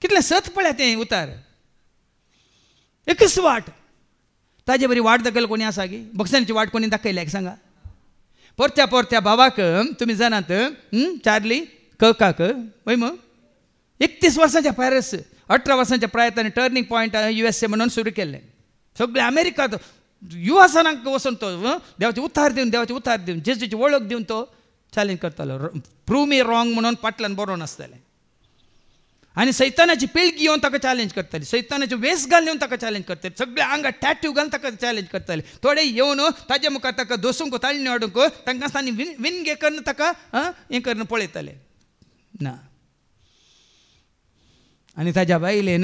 Speaker 1: कितलें सत पळया तें उतार. एकच वाट. ताजे बरी वाट दाखयली कोणी आसा गी? बक्षांची वाट कोणी दाखयल्या सांगा? परत्या परत्या भावाक तुमी जाणात चार्ली ककाक वय मग 31 वर्सांच्या पॅरिस 18 वर्सांच्या प्रायतांनी टर्निंग पॉयंट USA म्हणून सुरू केल्लें. सगळे अमेरिकात युवासांक वचून तो देवाचे उतार दिवन जेजूची वळख दिवन तो चॅलेंज करतालो. प्रूव मी रॉंग म्हणून पाटल्यान बरोवन आसतालें. आनी सैतानाची पिळगी येवन ताका चॅलेंज करताली, सैतानाचे वेस घालून येवन ताका चॅलेंज करताली, सगळे आंगात टॅट्यू घालून ताका चॅलेंज करताले. थोडे येवन ताजे मुखार ताका दोसूंक ताळणी हाडूंक तांकां तांणी विनगे करून ताका हें करून पळयताले ना. आनी ताज्या बायलेन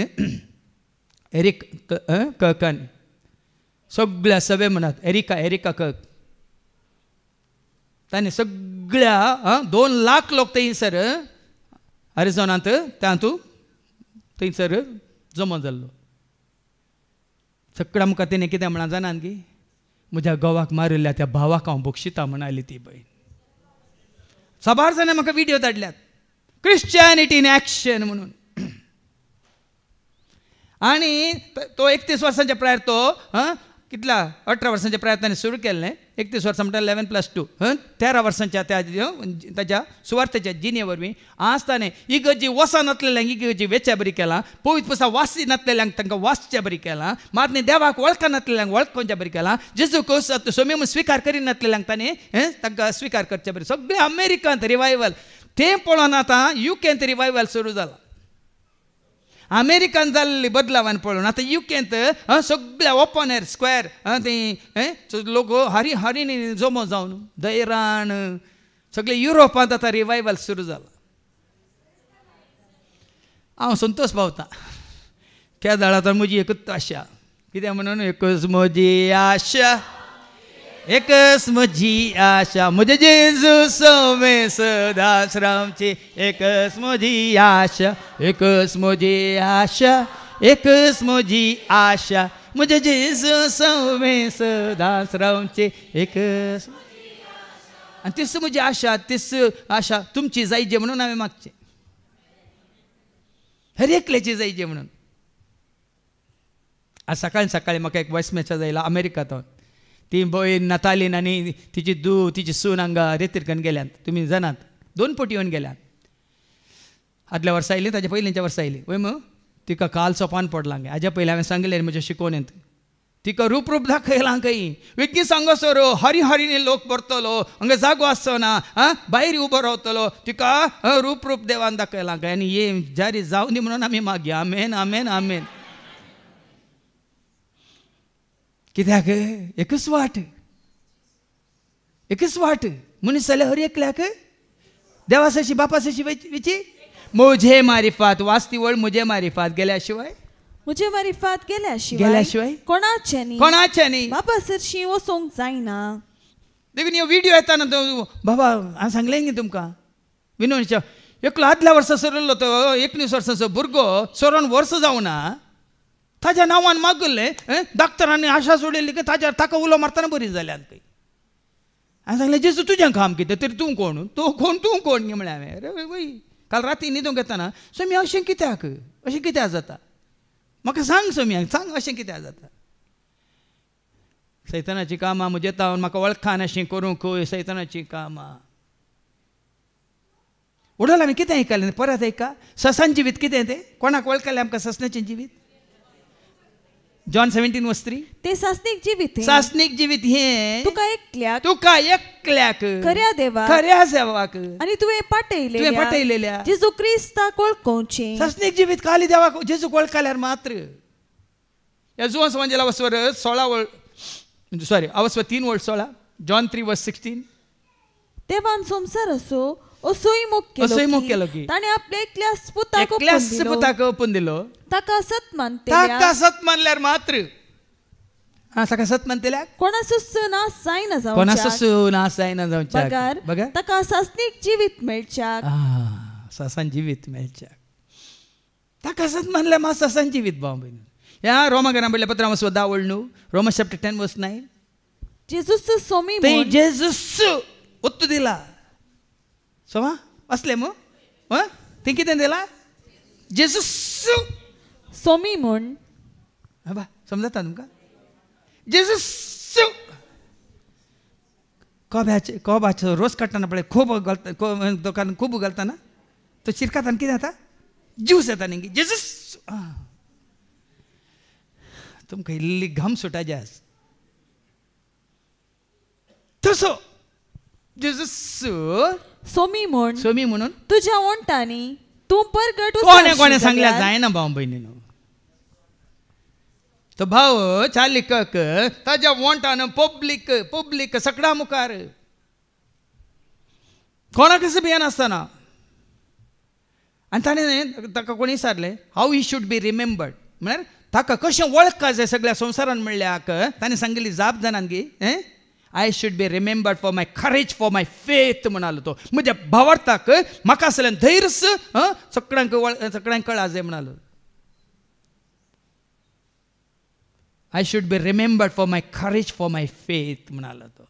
Speaker 1: एरिक ककान सगळ्या सभे म्हणत एरिका कक ताणें सगळ्या 2 लाख लोक थंयसर अरिझोनांत तातूं थंयसर जमो जाल्लो. सगळ्या मुखार तेणें कितें म्हणा जाणात की म्हज्या घोवाक मारिल्ल्या त्या भावाक हांव बक्षिता म्हण आयली ती बायल. साबार जाणां म्हाका व्हिडिओ धाडल्यात क्रिश्चियनिटी इन एक्शन म्हणून. आणि तो 31 वर्सांच्या प्रायर तो कितला 18 वर्सांच्या प्रायर ताणें सुरू केल्लें. 31 वर्सां म्हणटा 11+2 13 वर्सांच्या ताच्या सुवार्थेच्या जिणे वरवीं आज ताणें इगर्जी वसा नासलेल्यांक इगर्जी वेच्या बरी केलां. पवित्र पुस्तक वाची नासलेल्यांक तांकां वाचच्या बरी केलां. मातने देवाक वळखा नासलेल्यांक वळखोवच्या बरी केलां. जेजू क्रिस्त सोमी स्विकार करिनासलेल्यांक ताणें तांकां स्विकार करचे बरी. सगळे अमेरिकांत रिवायवल तें पळोवन आतां युकेंत रिवायवल सुरू जाला. अमेरिकान जाल्ली बदलावान पळोवन आतां युकेंत सगळ्या ओपन एअर स्क्वेअर ते लोक हरी हरीनी जमो जावन दैराण सगळे युरोपांत आतां रिवायवल सुरू जाला. हांव संतोश पावता. त्या दाळांत म्हजी एकूच आशा कितें म्हणून एकच म्हजी आशा एकच म्हजी आशा म्हजे जेजू सोमे सदाश्रमची एकच म्हजी आशा एकच म्हजी आशा एकच म्हजी आशा म्हजे जेजू सोमे सदाश्रमची एकच. आणि तीच म्हजी आशा तीच आशा तुमची जायचे म्हणून हांवें मागचें. हर एकल्याची जायचे म्हणून. आज सकाळी म्हाका एक वॉयस मॅसेज आयला अमेरिकांत. ती भयण नतालीन आनी तिची सून हांगा रेतीरकन गेल्यात. तुमी जाणात 2 फावटी येवन गेल्यात. आदल्या वर्सा आयली ताच्या पयलींच्या वर्सा आयली वय मग तिका काल सोपान पडलां. हाज्या पयलीं हांवें सांगलें म्हज्या शिकोवणेंत तिका रूप दाखयलां खंय विज्ञी सांगसर हरी हरीने लोक भरतलो हांगा जागो आसना भायर उबो रावतलो तिका रूप देवान दाखयलां खंय. आनी हे जारी जावं दी म्हणून आमी मागया. आमेन आमेन आमेन. कित्याक एकच वाट मनीस जाल्यार हर एकल्याक देवासाची बापासाची विची मुझे मारिफात वाचती वळ मुझे मारिफात गेल्या शिवाय कोणाचे न्ही
Speaker 2: बापासरशी वचोंक जायना.
Speaker 1: देखून ह्यो व्हिडिओ येता ना बाबा हांवें सांगलें न्ही तुमकां विनोदच्या एकलो आदल्या वर्सा सरलो तो 19 वर्साचो भुरगो सरोन वर्स जावना ताज्या नांवान मागले डॉक्टरांनी आशा सोडिल्ली की ताका उलो मारतना बरी जाल्यात खंय. हांवें सांगलें जेजू तुजें काम कितें तरी तूं कोण तूं कोण न्ही म्हळें हांवें. अरे वय काल राती न्हिदूंक येताना सोमी अशें कित्याक जाता म्हाका सांग सोमी सांग अशें कित्याक जाता. सैतानाची कामां म्हजे तावन म्हाका वळखान अशें करूंक सैतानाची कामां. उडोल आमी कितें आयकलें परत आयका. ससान जिवीत कितें तें कोणाक वळखलें आमकां ससण्याचें जिवीत. जॉन 17:3
Speaker 2: ते सासनीक जिवीत
Speaker 1: हे
Speaker 2: तुका
Speaker 1: एकल्याक
Speaker 2: खऱ्या देवाक आनी तुवें पाटयलेल्या जेजू क्रिस्ताक वळखोवचें.
Speaker 1: सासनीक जिवीत खाली देवाक जेजू वळखल्यार मात्र. ह्या जुवांस वांजेला वस्वर 3:16 जॉन 3:16
Speaker 2: देवान संसार असो असोय मोग केलो की ताणे आपल्या एकल्याच पुताक
Speaker 1: ओपून दिलो
Speaker 2: ताका सत
Speaker 1: मानल्यार मात्र. ताका सत मानतेल्या
Speaker 2: कोणासूच नाश जायना जावच्या ताका सासनीक जिवीत मेळच्याक
Speaker 1: सासान जिवीत मेळच्याक ताका सत मानल्यार मा सासान जिवीत भाव भयण. ह्या रोमा घरां पडल्या पत्रां वचो 10 रोमन्स चॅप्टर 10:9
Speaker 2: जेजूस सोमी
Speaker 1: जेजूस उत्तर दिला सोमा असले मग ते कितें दिला जेजूस
Speaker 2: सोमी म्हूण
Speaker 1: बा समजता तुमकां जेजूस कोबाचो रोस काडटना पळय खूब घालतना तो चिरकातान कितें जाता ज्यूस येता न्ही जेजूस. तुमकां इल्ली घाम सुटाचे आस तसो जेजूस
Speaker 2: सोमी म्हणून तुज्या ओंटांनी तूं परगट
Speaker 1: कोणे सांगल्या जायना भाव भयणीनो. तो भाव चालिकक ताज्या ओंटान पब्लीक सगळ्या मुखार कोणाक भियेन आसतना आनी ताणें ताका कोणी विचारलें how he should be remembered म्हळ्यार ताका कशें वळखा जाय सगळ्या संवसारान म्हणल्याक ताणें सांगिल्ली जाप जाणान गे I should be remembered for my courage for my faith म्हणालो तो म्हज्या भावार्थाक म्हाका असलें धैर्यस सगळ्यांक कळाजे म्हणालो I should be remembered for my courage for my faith म्हणालो तो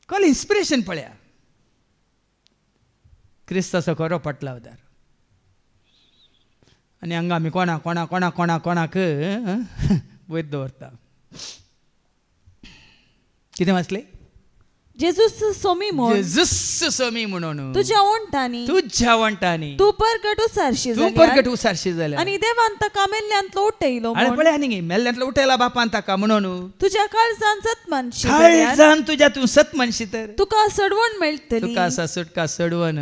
Speaker 1: कॉल इन्स्पिरेशन पळया क्रिस्ताचो खरो पटला उदार आनी हांगा आमी कोणाक वयर दवरता कितें वाचलें
Speaker 2: जेजूस सोमी म्हण
Speaker 1: जेजूस सोमी म्हणून
Speaker 2: तुझ्या वंटांनी तू परगट
Speaker 1: उसारशी जाल्या
Speaker 2: आनी देवान ताका मेल्ल्यांतलो उठयलो
Speaker 1: आनी पळय आनी मेल्ल्यांतलो उठयला बापान ताका म्हणून
Speaker 2: तुज्या काळजान सतमानशी
Speaker 1: काळजान तुज्या तूं सतमानशी तर
Speaker 2: तुका सडवण मेळटली
Speaker 1: तुका आसा सुटका सडवण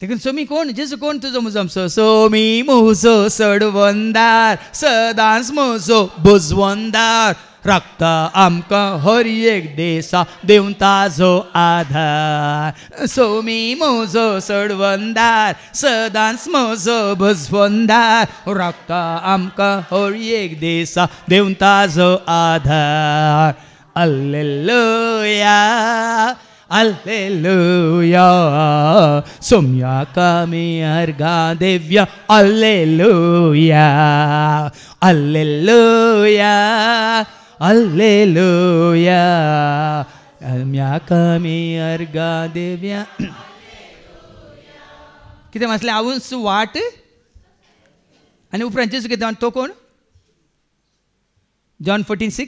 Speaker 1: देखून सोमी कोण जेजू कोण तुजो मुजो सोमी म्हजो सडवंदार सदांच म्हजो बुजवंदार रक्ता आमकां हर एक देसा देवन ताजो आधार सोमी म्हजो सडवंदार सदांच म्हजो बुजवंदार रक्ता आमकां हर एक देसा देवन ताजो आधार Alleluia Alleluia Sommiaka mi arga devya Alleluia Alleluia Alleluia Sommiaka mi arga devya कितें म्हटलें हांवूच वाट आनी उपरांत जेजू कितें तो कोण जॉन 14:6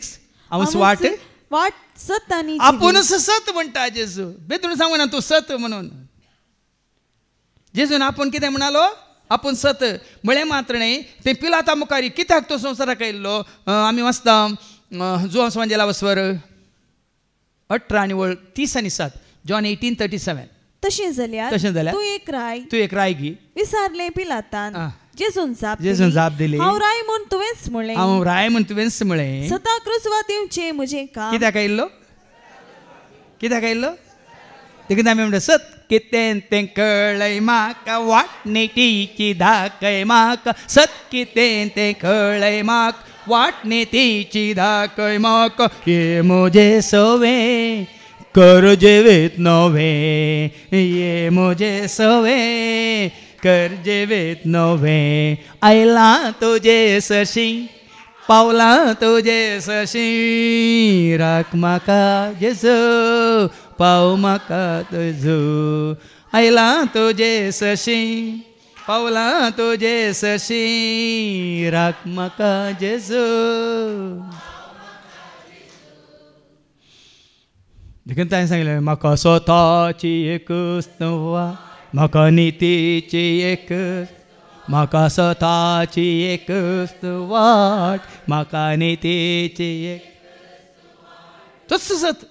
Speaker 1: हांवूच वाट
Speaker 2: सत आनी
Speaker 1: आपुणूच सत म्हणटा जेजू बेतून सांगू ना तूं सत म्हणून जेजून आपूण कितें म्हणालो आपूण सत म्हळें मात्र न्ही तें पिलाता मुखारी कित्याक तो संवसाराक आयिल्लो आमी वाचता जुआंव सांजेला वस्वर 18 आनी 30 आनी 7 जॉन 18:37
Speaker 2: तशें जाल्यार तूं एक राय घे विसारलें पिलातान जेजून जाप दिली हांव राय म्हूण तुवेंच म्हळें सता क्रुजवा दिवचें म्हजें काम कित्याक आयिल्लो देखून आमी म्हणटा सत कितें तें कळय म्हाका वाटणेटीची दाखय म्हाका सत कितें तें कळय म्हाका वाटणेटीची दाखय म्हाका ये म्हजे सवें कर जेवेत नवे ये म्हजे सवें कर जेवेत नवे आयला तुजे सशी पावला तुजे सशी राख म्हाका जेजू पाव म्हाका तुजो आयला तुजे सशी पावला तुजे सशी राख म्हाका जेजू देखून ताणें सांगलें म्हाका स्वताची एकच नवा म्हाका नितीची एक म्हाका स्वताची एकच वाट म्हाका नितीची एक तस सत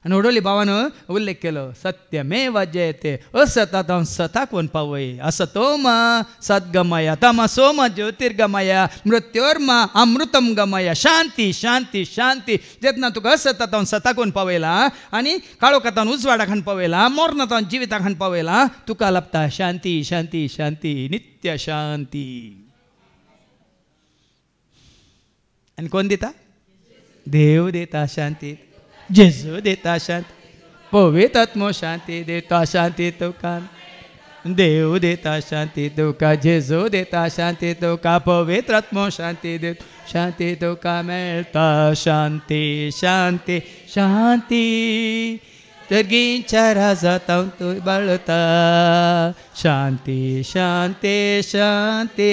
Speaker 2: आनी ओडोली भावान उल्लेख केलो सत्यमेव जयते असतात हांव सताक वन पावय असतोमा सद्गमय तमसोमा ज्योतिर्गमय मृत्योर्मा अमृतम गमय शांती शांती शांती जेतना तुका असतात हांव सताक वन पावयला आनी काळोखांत उजवाडाक हाडून पावयला मोरनात जिविताक हाडून पावयला तुका लाभता शांती शांती शांती नित्य शांती आनी कोण दिता देव दिता शांती जेजू देता शांती पवित्र आत्मो शांती देता शांती तुका देव देता शांती तुका जेजू देता शांती तुका पवित्र आत्मो शांती देता शांती तुका मेळटा शांती शांती शांती तरगींच्या राजांत तूं बाळता शांती शांती शांती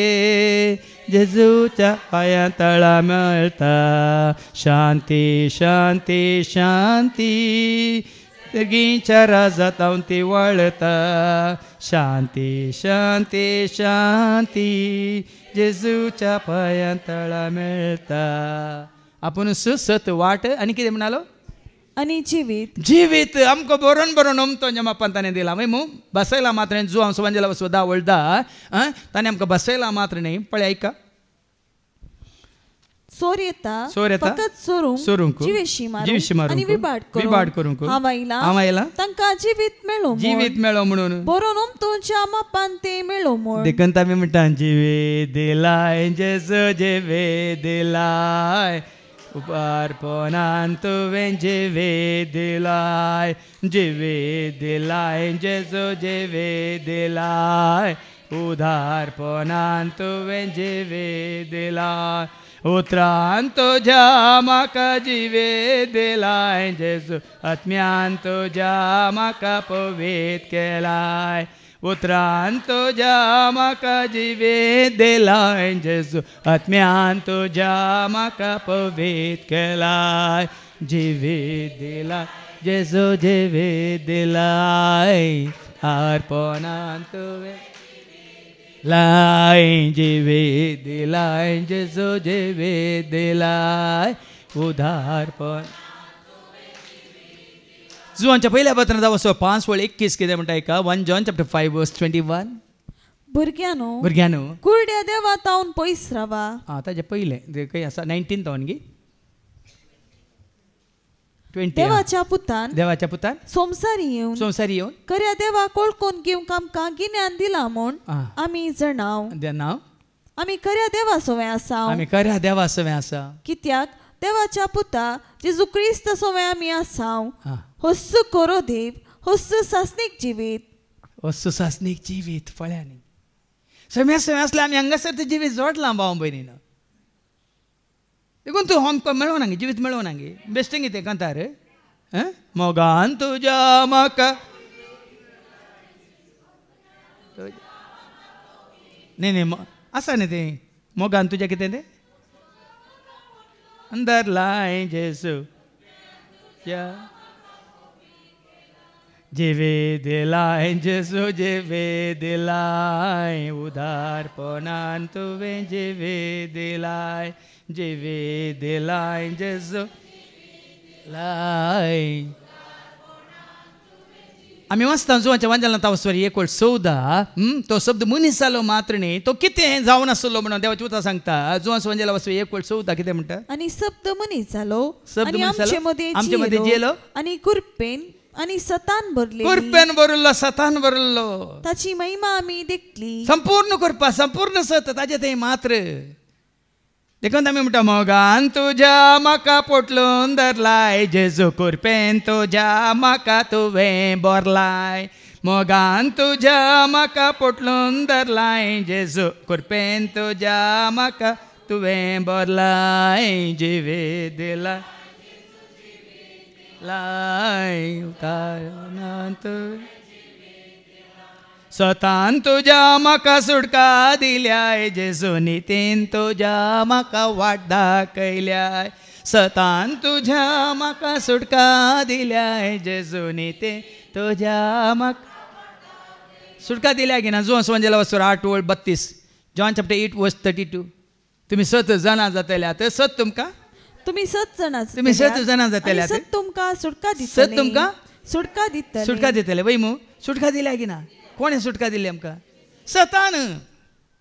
Speaker 2: जेजूच्या पांया तळा मेळटा शांती शांती शांती तरगींच्या राजांत ती वळता शांती शांती शांती जेजूच्या पांया तळा मेळटा आपूण सुसत वाट आनी कितें म्हणालो आनी
Speaker 1: जीवित आमकां बरोवन बरोवन अमतो जमापान ताणें दिला मू बसयला मात्र जो हांव सुवांजेला वसवदा वळदा ताणें आमकां बसयला मात्र न्ही पळय आयका
Speaker 3: चोर येता
Speaker 2: चोर येता,
Speaker 3: फकत
Speaker 2: चोरूंक,
Speaker 3: जिवेशी
Speaker 2: जिवेशी
Speaker 3: मारूंक
Speaker 2: मारूंक,
Speaker 3: आनी विबाड
Speaker 2: करूंक.
Speaker 3: हांव आयला
Speaker 2: हांव आयला
Speaker 3: तांकां जिवीत मेळो
Speaker 2: जिवीत मेळो म्हणून.
Speaker 3: बरो तुमच्या मापान ते मेळो म्हूण.
Speaker 2: देखून आमी म्हणटा जिवे दिलाय जेजो जिवे दिलाय उपारपणान तुवें जिवे दिलाय जिवे दिलाय जेजो जिवे दिलाय उदारपणान तुवें जिवे दिलाय उतरान तुज्या म्हाका जिवे दिलाय जेजू आत्म्यान तुज्या म्हाका पवित्र केलाय उतरान तुज्या म्हाका जिवे दिलाय जेजू आत्म्यान तुज्या म्हाका पवित्र केलाय जिवे दिलाय जेजू जिवे दिलाय अर्पणान तुवें लाय जिवे दिलाय जेजो जिवे दिलाय उदारपण. जुआंच्या पहिल्या पत्रांत वचो 5:21 कितें म्हणटा का 1 John chapter 5:21.
Speaker 3: भुरग्यानो कुरड्या देवा तावन पयस रावा.
Speaker 2: ताजे पयलें ते खंय आसा 19 तावन गी 20
Speaker 3: देवाच्या पुतान
Speaker 2: संवसारी येवन
Speaker 3: खऱ्या देवा कोळकोन घेवंक आमकां गिन्यान दिला म्हूण आमी जणाव आमी खऱ्या देवा सोवे आसा कित्याक देवाच्या पुता जेजू क्रिस्त सोवे आमी आसाव होस्सू कोरो देव होस्सू सासनीक जिवीत
Speaker 2: पळ्यांनी सोम्या आसले आमी हांगासर ते जिवीत जोडलां भाव भयणीन. देखून तूं आमकां मेळो ना जिवीत मेळो ना बेश्टें कितें कांतार मोगान तुज्या म्हाका न्ही आसा न्ही तें मोगान तुज्या कितें तें अंदर लाय जेजू जिवे दिलाय जेजू जिवे दिलाय उदारपणान तुवें जिवे दिलाय जिवे दिलाय जेजू लाय. आमी वाचता जुवांच्या वांजलां तावस्वरी 1:14 तो शब्द मनीस जालो मात्र न्ही तो कितें जावन आसलो म्हणून देवाची उतर सांगता. जुवांस वांजला वचोरी 1:14 कितें म्हणटा
Speaker 3: आनी शब्द मनीस जालो आनी आमचे मदें
Speaker 2: जेलो
Speaker 3: आनी कुरपेन आनी सतान
Speaker 2: भरलो सतान भरलो
Speaker 3: ताची महिमा आमी देखली
Speaker 2: संपूर्ण करपा संपूर्ण सत ताजे थंय मात्र. देखून आमी म्हणटा मोगान तुज्या म्हाका पोटलून धरलाय जेजू कुरपेन तुज्या म्हाका तुवें बरलाय मोगान तुज्या म्हाका पोटलून धरलाय जेजू कुरपेन तुज्या म्हाका तुवें बरलाय जिवे दिलाय लाय सतान तुज्या म्हाका सुटका दिल्याय जेजू नितीन तुज्या म्हाका वाट दाखयल्याय सतान तुज्या म्हाका सुटका दिल्याय जेजू नितीन तुज्या म्हाका सुटका दिल्या की ना जुवांस वांजला वचोर 8:32 John chapter 8:32. तुमी 7 जाणां जातल्यात सत तुमकां
Speaker 3: तुमी 7
Speaker 2: जाणां जातल्यात
Speaker 3: सत तुमकां
Speaker 2: सुटका दितले वय मू सुटका दिल्या की ना कोणें सुटका दिली आमकां सतान.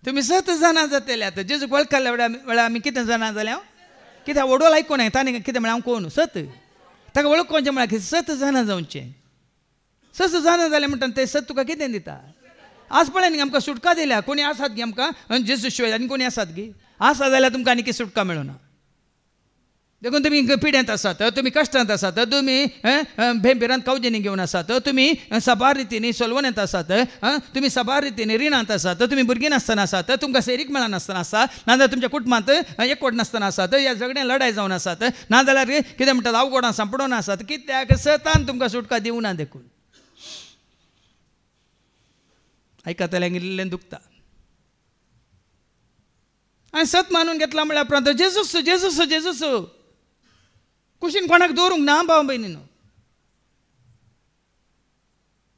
Speaker 2: तुमी 7 जाणां जातल्यात जेजू वळखल्या वेळा आमी कितें जाणां जाल्या कित्याक वडोल आयकून ताणें कितें म्हळ्यार हांव कोण सत ताका वळखोवचें म्हळ्यार 7 जाणां जावचें 7 जाणां जालें म्हणटा तें सत तुका कितें दिता. आज पळय न्ही आमकां सुटका दिल्या कोणी आसात गी आमकां जेजू शिवाय आनी कोणी आसात गी आसा जाल्यार तुमकां आनी कितें सुटका मेळना. देखून तुमी पिड्यांत आसात तुमी कश्टांत आसात तुमी भेंबिरांत कावजेनी घेवन आसात तुमी सबार रितीनी सोलवण्यात आसात तुमी सबार रितीनी रिणांत आसात तुमी भुरगीं नासतना आसात तुमकां सेरीक मेळनासतना आसा नाजाल्यार तुमच्या कुटुंबांत एकवट नासतना आसात ह्या झगड्यान लढाय जावन आसात नाजाल्यार कितें म्हणटात अवघडां सांपडोन आसात कित्याक सतान तुमकां सुटका दिवना देखून. आयकतल्यान इल्लें दुखता आनी सत मानून घेतला म्हळ्यार उपरांत जेजूस जेजूस जेजूस कुशीन कोणाक दवरूंक ना भाव भयणीनो.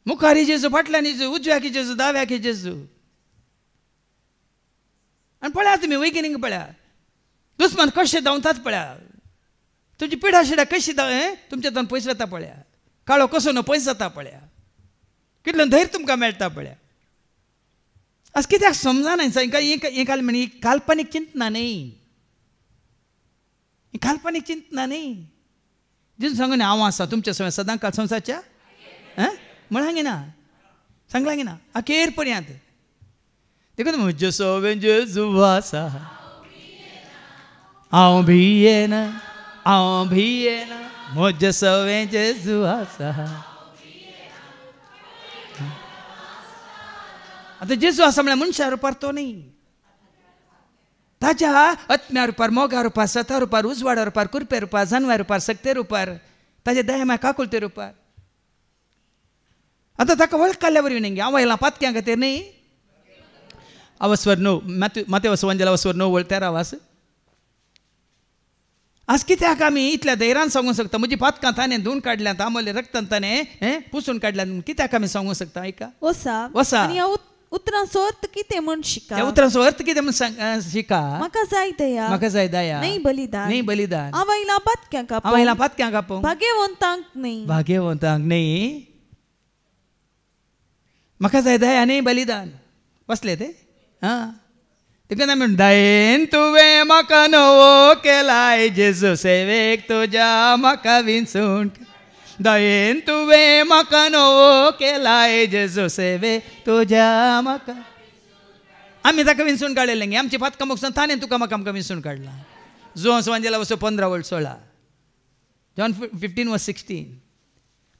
Speaker 2: मुखारी जेजू फाटल्यान जेजू उजव्याक जेजू दाव्याक जेजू आनी पळया तुमी वैगिनीक पळया दुस्मान कशें धांवतात पळया तुमची पिढा शिडा कशी तुमच्या तन पयस वता पळया काळो कसो न्हू पयस जाता पळया कितलें धैर्य तुमकां मेळटा पळया. आज कित्याक समजना हें काल म्हणी काल्पनीक चिंतना न्ही
Speaker 1: ही काल्पनीक चिंतना न्ही. जेजू सांगून हांव आसा तुमच्या सवय सदां काल संवसारच्या म्हणांगे ना सांगलां गे ना अखेर पर्यंत. देखून म्हज्या सवें जेजू आसा हांव भियेना हांव भियेना म्हज्या सवें जेजू आसा. आता जेजू आसा म्हळ्यार मनशा रुपार तो न्ही. ताच्या आत्म्या रुपार मोगा रुपार सता रुपार उजवाडा रुपार कुरपे रुपार जानवा रुपार सक्ते रुपार ताचे दया काकुलते रुपार. आता ताका वळखल्या वरवीं न्ही हांव येयलां पातक्यां खातीर न्ही. अवस्वर 9 मातेवस वंजल अवस्वर 9 वळ 13 वास. आज कित्याक आमी इतल्या धैर्यान सांगूंक शकता म्हजी पातकां ताणें धुवन काडल्यांत आमोले रक्तान ताणें पुसून काडल्यात कित्याक आमी सांगूंक शकता. ऐका वसा
Speaker 3: उतरांचो अर्थ कितें म्हण शिका.
Speaker 1: त्या उतरांचो अर्थ कितें म्हण शिका.
Speaker 3: म्हाका जाय दया
Speaker 1: म्हाका जाय दया
Speaker 3: न्ही बलिदान
Speaker 1: न्ही बलिदान.
Speaker 3: हांव येयलां पातक्यां कापूंक
Speaker 1: हांव येयलां पातक्यां कापूंक
Speaker 3: भाग्यवंतांक न्ही
Speaker 1: भाग्यवंतांक न्ही. म्हाका जाय दया न्ही बलिदान. बसले ते देखून आमी दयेन तुवें म्हाका नवो केलाय जेजू सेवेक तुज्या म्हाका विंचून. दयेन तुवें म्हाका नवो केलाय जेजू सेवेक तुज्या म्हाका. आमी ताका विंचून काडलेलें गे आमची पातकां मोगसान ताणें तुका म्हाका आमकां विंचून काडलां. जोस वांजेला वचो 15 वळ 16 जॉन 15:16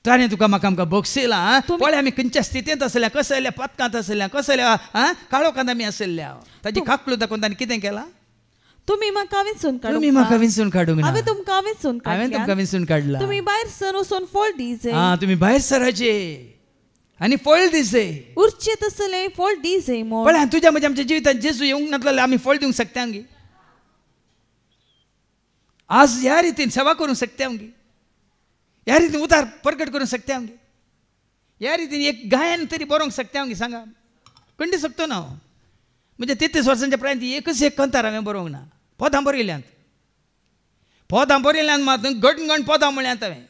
Speaker 1: ताणें तुका म्हाका आमकां बोगसिलां. पळय आमी खंयच्या स्थितींत आसल्या कसल्या पातकांत आसल्या कसल्या काळोखांत आमी आसल्या. ताजी काकूळ दाखोवन ताणें कितें केलां.
Speaker 3: तुम्ही म्हाका विंचून काडूंक
Speaker 1: तुमी म्हाका विंचून काडूंक ना
Speaker 3: हांवें तुमकां विंचून
Speaker 1: हांवें तुमकां विंचून काडलां.
Speaker 3: तुम्ही भायर सर वचून फळ दिजे.
Speaker 1: तुमी भायर सराचे आनी फळ दिसे
Speaker 3: उरचे तसले फळ दिजे म्हूण.
Speaker 1: पळय तुज्या म्हज्या आमच्या जिवितांत जेजू येवंक ना जाल्यार आमी फळ दिवंक शकता गे. आज ह्या रितीन सेवा करूंक शकता गे. ह्या रितीन उदार प्रकट करूंक शकता गे. ह्या रितीन एक गायन तरी बरोवंक शकता गे. सांगा खंडी शकतो ना हांव. म्हणजे 33 वर्सांच्या प्रांत एकच एक कंतार हांवें बरोवंक ना. पोदां बरयल्यांत मात गणगण पोदां म्हळ्यांत हांवें.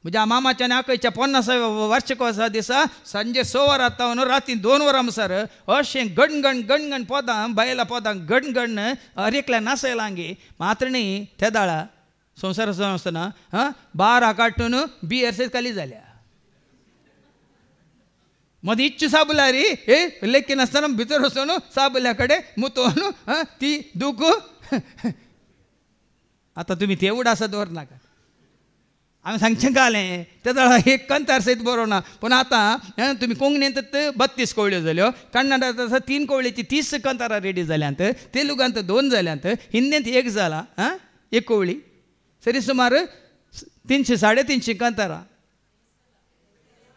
Speaker 1: म्हज्या मामाच्या आनी आकयच्या 50व्या वार्षिकोत्सवा दिसा सांजे 6 वरां तावन राती 2 वरां मुसार अशें गणगण गणगण पोदां बायलां पोदां गणगण हरेकल्यान नाचयलां गे. मात्र न्ही त्या दाळा संवसार आसतना 12 काडून बियर खाली जाल्या. मदीं इच्छ साबुलारी लेकीन आसतना भितर वचून साबुल्या कडेन मुतोवन ती दूख. आतां तुमी ते उडास दवरनाका. हांवें सांगचें गालें त्या दाळा एक कंतार सयत बरोवना. पूण आतां तुमी कोंकणींत 32 कवळ्यो जाल्यो. कन्नडांत 3 कवळेची 30 कंतारां रेडी जाल्यांत. तेलुगांत 2 जाल्यांत. हिंदींत 1 जाला 1 कवळी. सरी सुमार 300 350 कंतारां.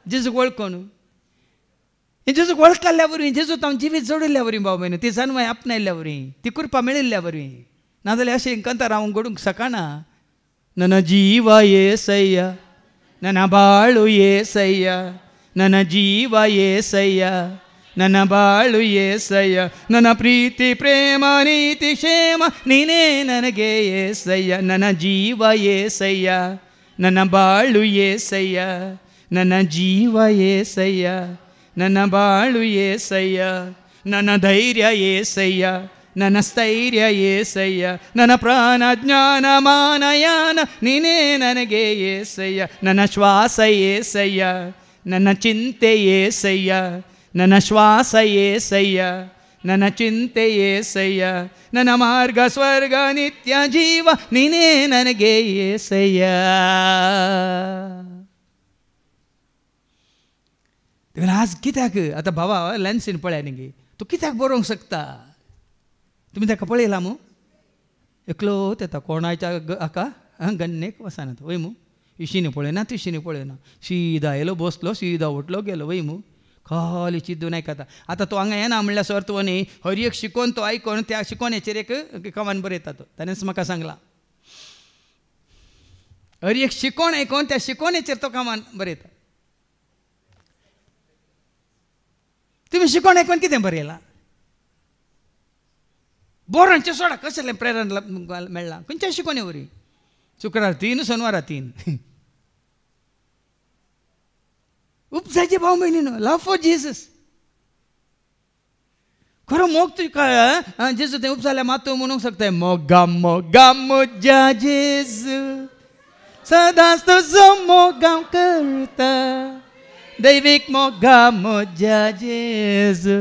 Speaker 1: जेजूक वळखून जेजूक वळखल्या वरवीं जेजूक हांव जिवीत जोडिल्ल्या वरवीं भाव भयण ती जन्माय आपणायल्ल्या वरवीं ती कृपा मेळिल्ल्या वरवीं. नाजाल्यार अशें कंतार हांव घडूंक शकना. ನನ್ನ ಜೀವ ಏಸಯ್ಯ ನನ್ನ ಬಾಳು ಏಸಯ್ಯ ನನ್ನ ಜೀವ ಏಸಯ್ಯ ನನ್ನ ಬಾಳು ಏಸಯ್ಯ ನನ್ನ ಪ್ರೀತಿ ಪ್ರೇಮ ನೀತಿ ಕ್ಷೇಮ ನೀನೇ ನನಗೆ ಏಸಯ್ಯ ನನ್ನ ಜೀವ ಏಸಯ್ಯ ನನ್ನ ಬಾಳು ಏಸಯ್ಯ ನನ್ನ ಜೀವ ಏಸಯ್ಯ ನನ್ನ ಬಾಳು ಏಸಯ್ಯ ನನ್ನ ಧೈರ್ಯ ಏಸಯ್ಯ ನನ್ನ ಸ್ಥೈರ್ಯ ಏಸಯ್ಯ ನನ್ನ ಪ್ರಾಣ ಜ್ಞಾನ ಮಾನಯಾನ ನೀನೇ ನನಗೆ ಏಸಯ್ಯ ನನ್ನ ಶ್ವಾಸ ಏಸಯ್ಯ ನನ್ನ ಚಿಂತೆ ಏಸಯ್ಯ ನನ್ನ ಶ್ವಾಸ ಏಸಯ್ಯ ನನ್ನ ಚಿಂತೆ ಏಸಯ್ಯ ನನ್ನ ಮಾರ್ಗ ಸ್ವರ್ಗ ನಿತ್ಯ ಜೀವ ನೀನೇ ನನಗೆ ಏಸಯ್ಯ. आज कित्याक आतां भावा लॅन्सीन पळय न्ही तूं कित्याक बरोवंक शकता. तुमी ताका पळयला मू एकलोत येता कोणाच्या हाका गन्नेक वसाना वय मू. इशिनी पळयना तिशिनी पळयना सीदा येयलो बसलो सीदा उठलो गेलो वय मू. खाली चिद्दून आयकता. आतां तो हांगा येना म्हणल्यार अर्थ हो न्ही. हर एक शिकोवन तो आयकोन त्या शिकोवण्याचेर एक कमान बरयता तो. ताणेंच म्हाका सांगलां हर एक शिकोवन आयकोन त्या शिकोवण्याचेर तो कमान बरयता. तुमी शिकोवन आयकोन कितें बरयलां. बोरांचे सोडा कसलें प्रेरण मेळ्ळां खंयच्या शिकोवणे वरी. शुक्रार 3 शेनवारा 3 उपजायचे भाव भयणीनो लव फॉर जीसस खरं मोग तुका जेजू ते उपसाल्या मात तू म्हणूंक शकता मोगा मोगा म्हज्या जेजू सदांच तुजो मोगांव करता दैवीक मोगा म्हज्या जेजू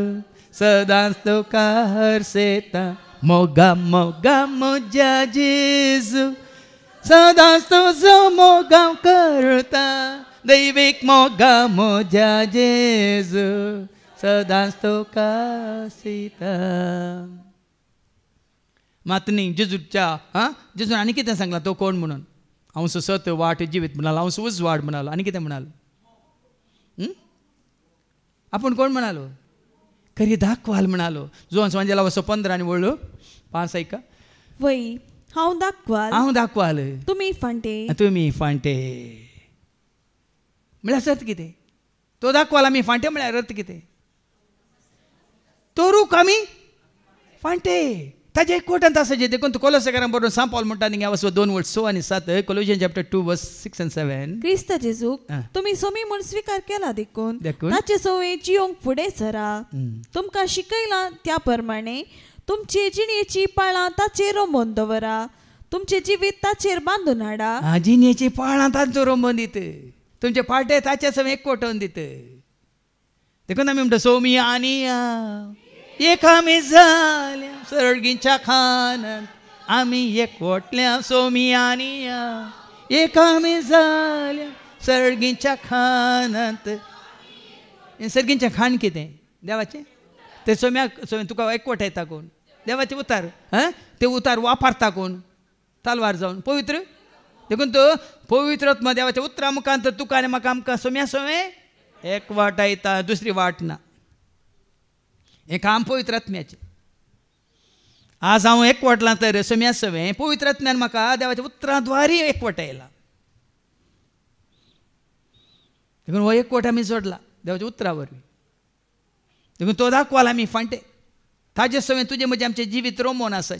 Speaker 1: सदांच तुका हरसेता मोगा मोगा म्हज्या जेजू सदांच तुजो मोगांव करता दैवीक मोगा म्हज्या जेजू सदांच तुका हरसेता. मात न्ही जेजूच्या जेजून आनी कितें सांगलां तो कोण म्हणून हांव सत वाट जिवीत म्हणालो हांव उजवाड म्हणालो आनी कितें म्हणालो आपूण कोण म्हणालो खरी दाखवाल म्हणालो जो सांजेला वसो 15 आनी वळलो 5 ऐका
Speaker 3: वय हांव दाखवाल तुमी
Speaker 1: फांटे म्हळ्यार अर्थ कितें तो दाखवाल आमी फांटे म्हळ्यार अर्थ कितें तो रूख आमी फांटे ताजे एक कोटांत आसा जे देखून तूं कोलोसेकारांक बरोवन सांग पावल म्हणटा न्ही वचो 2 वर्स 6 आनी 7 कोलोसियन्स चॅप्टर 2 वर्स 6 and 7
Speaker 3: क्रिस्त जेजूक तुमी सोमी म्हूण स्वीकार केला देखून ताचे सवय जियोंक फुडें सरा तुमकां शिकयलां त्या प्रमाणे तुमची जिणेची पाळां ताचेर रोमोन दवरा तुमचे जिवीत ताचेर बांदून हाडा
Speaker 1: जिणेची पाळां तांचो रोमोन दीत तुमचे पाटे ताचे सवय एकवटोवन दीत देखून आमी म्हणटा सोमी आनी एक आमी जाल्या सर्गीच्या खानांत आमी एकवटल्या सोमी आनी एक आमी जाल्या सर्गीच्या खानांत सर्गीचें खाण कितें देवाचें ते सोम्याक तुका एकवटायता कोण देवाचे उतार ते उतार वापरता कोण तालवार जावन पवित्र देखून तो पवित्र आत्मा देवाच्या उतरा मुखांत तुका आनी म्हाका आमकां सोम्या सोमे एकवटायता दुसरी वाट ना हें काम पवित्र आत्म्याचें आज हांव एकवटलां तर सोम्या सवें पवित्र आत्म्यान म्हाका देवाच्या उतराद्वारी एकवटायला देखून हो एकवट आमी जोडला देवाच्या उतरा वरवीं देखून तो दाखवाल आमी फांटे ताजे सवें तुजें म्हजें आमचें जिवीत रोमोन आसा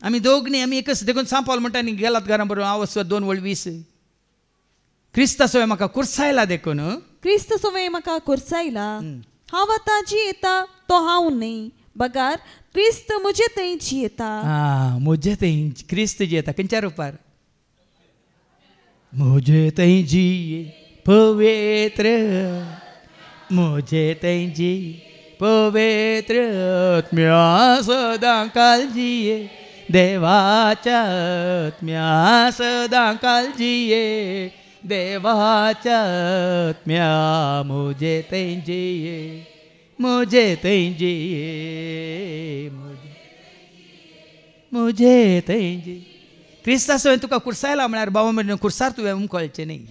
Speaker 1: आमी दोगणी आमी एकच देखून सांपावल म्हणटा न्ही गेलात घरा बरोबर हांव 2:20 क्रिस्ता सवय म्हाका कुर्सायला देखून
Speaker 3: क्रिस्त सवय म्हाका कुर्सायला हांव आतां जियेता तो हांव न्ही बगार क्रिस्त म्हजे थंय जियेता
Speaker 1: म्हजे थंय क्रिस्त जियेता खंयच्या रुपार म्हजे थंय जिये पवित्र म्हजे थंय जी पवित्र आत्म्या सदां काल जिये देवाच्या आत्म्या सदां काल जिये देवाच्या आत्म्या म्हजे थंय जिये म्हजे थंय जिये म्हजे थंय जिये क्रिस्ता सवय तुका कुर्सायला म्हळ्यार बाबा म्हणून कुर्सार तुवें उमकळचें न्ही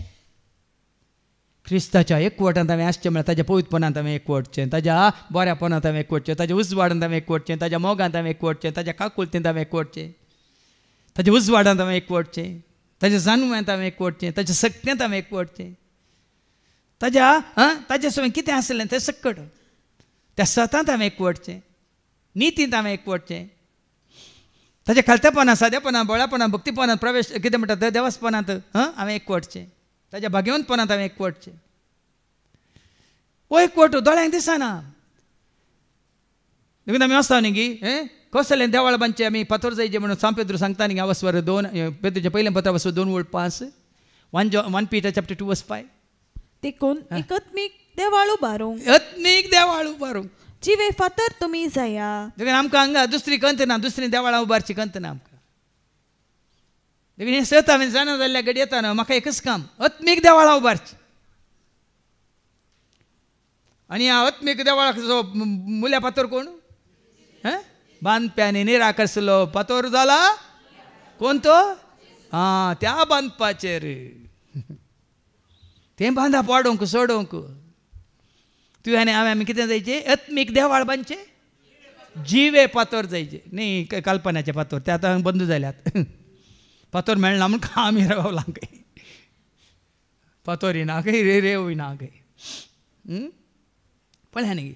Speaker 1: क्रिस्ताच्या एकवटांत हांवें आसचें म्हळ्यार ताच्या पवित्रपणांत हांवें एकवटचें ताच्या बऱ्यापणांत हांवें एकवटचें ताच्या उजवाडांत हांवें एकवटचें ताच्या मोगांत हांवें एकवटचें ताच्या काकुलतेंत हांवें एकवटचें ताच्या उजवाडांत हांवें एकवटचें ताच्या जाणव्यांत हांवें एकवटचें ताच्या सक्तेंत हांवें एकवटचें ताच्या सवय कितें आसलें तें सक्कट त्या सतांत हांवें एकवटचें नितींत हांवें एकवटचें ताच्या खालतेपणांत सादेपणांत बळापणांत भक्तीपणांत प्रवेश कितें म्हणटा तें देवासपणांत हांवें एकवटचें ताच्या भाग्यवंतपणांत हांवें एकवटचें हो एकवट दोळ्यांक दिसना देखून आमी वचता न्ही गी कसलें देवाळ बांदचें आमी फातर जायचें म्हणून सांत पेद्रू सांगता न्ही वस्वर 2 पेद्रूचें पयलें पत्र वस्वर 2:5 1 Peter chapter 2:5
Speaker 3: देखून एकत्मीक देवाळ उबारूंक जिवे फातर तुमी जाया
Speaker 1: देखून आमकां हांगा दुसरी कंत ना दुसरी देवाळां उबारची कंत ना आमकां देखून हें सत हांवें जाणा जाल्ल्या घडये येताना म्हाका एकच काम आत्मीक देवाळां उबारची आनी ह्या आत्मीक देवाळाचो मुल्या फातर कोण बांदप्यानी निराकसलो फातर जाला कोण तो त्या बांदपाचेर तें बांदा पाडोवंक सोडोवंक तुवें आनी हांवें आमी कितें जायचें आत्मीक देवाळ बांदचें जिवे फातर जायचे न्ही कल्पनाचे फातर ते आतां बंद जाल्यात फातर मेळना म्हूण आमी रावला खंय फातोरी ना खंय रेवूय ना खंय पळया न्ही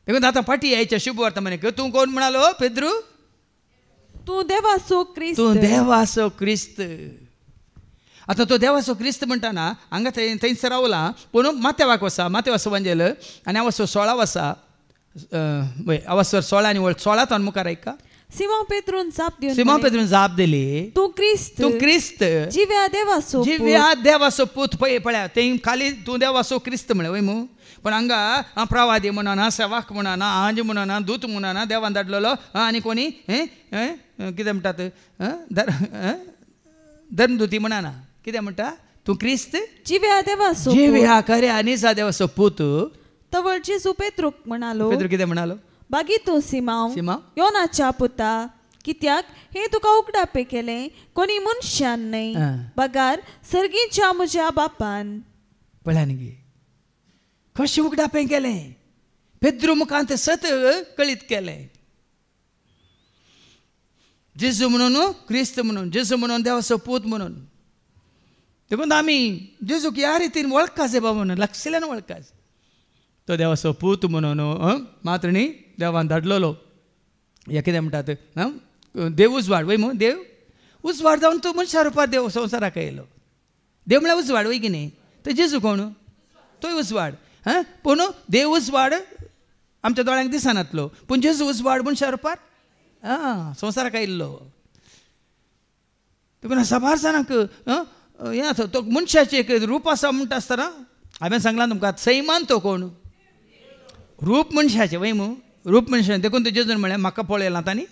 Speaker 1: देखून आतां फाटी यायच्या शुभ वर्तमानाक तूं कोण म्हणालो पेद्रू
Speaker 3: तूं देवाचो
Speaker 1: क्रिस्त आतां तो देवाचो क्रिस्त म्हणटाना हांगा थंयसर रावला पूण माथेवाक वसा माथेव वंजेल आनी हांव वचो 16 वसा अवस्वर 16 आणि 16 तो मुखार ऐका.
Speaker 3: सिमोन पेत्रून
Speaker 1: जाप दिली,
Speaker 3: तू क्रिस्त जिव्या
Speaker 1: देवाचो पूत पळया ते खाली तू देवाचो क्रिस्त म्हळे वय मू. पण हांगा प्रवादी म्हणना, सेवाक म्हणना, आंज म्हणना, दूत म्हणना, देवान धाडलेलो आनी कोणी कितें म्हणटात धर्मदूती म्हणना. कितें म्हणटा तू क्रिस्त जिव्या खऱ्या आनी देवाचो पूत.
Speaker 3: तवळ जेजू पेत्रूक म्हणालो,
Speaker 1: पेत्रू कितें म्हणालो,
Speaker 3: बागी तू सिमांव योनाच्या पुता, कित्याक हे तुका उगडापे केले कोणी मनशान न्हय, बगार सर्गीच्या म्हज्या बापान.
Speaker 1: पळया न्ही कशें उगडापे केलें. पेद्रू मुखान तें सत कळीत केलें. जेजू म्हणून क्रिस्त म्हणून, जेजू म्हणून देवाचो पूत म्हणून. देखून आमी जेजूक ह्या रितीन वळखाचे बाबा म्हणून लक्षल्यान वळखाचे. तो देवाचो पूत म्हणून मात्र न्ही देवान धाडलेलो. हे कितें म्हणटात देव उजवाड वय मू. देव उजवाड जावन तो मनशा रुपार देव संवसाराक येयलो. देव म्हळ्यार उजवाड वय की न्ही. तो जेजू कोण, तोय उजवाड. पूण देव उजवाड आमच्या दोळ्यांक दिसनातलो, पूण जेजू उजवाड मनशा रुपार संवसाराक आयिल्लो. देखून साबार जाणांक हें आसा तो मनशाचें एक रूप आसा म्हणटा आसतना हांवें सांगलां तुमकां सैमान तो कोण, रूप मनशाचें वय मू. रूप मनशाचें देखून तो जेजून म्हळें म्हाका पळयलां तांणी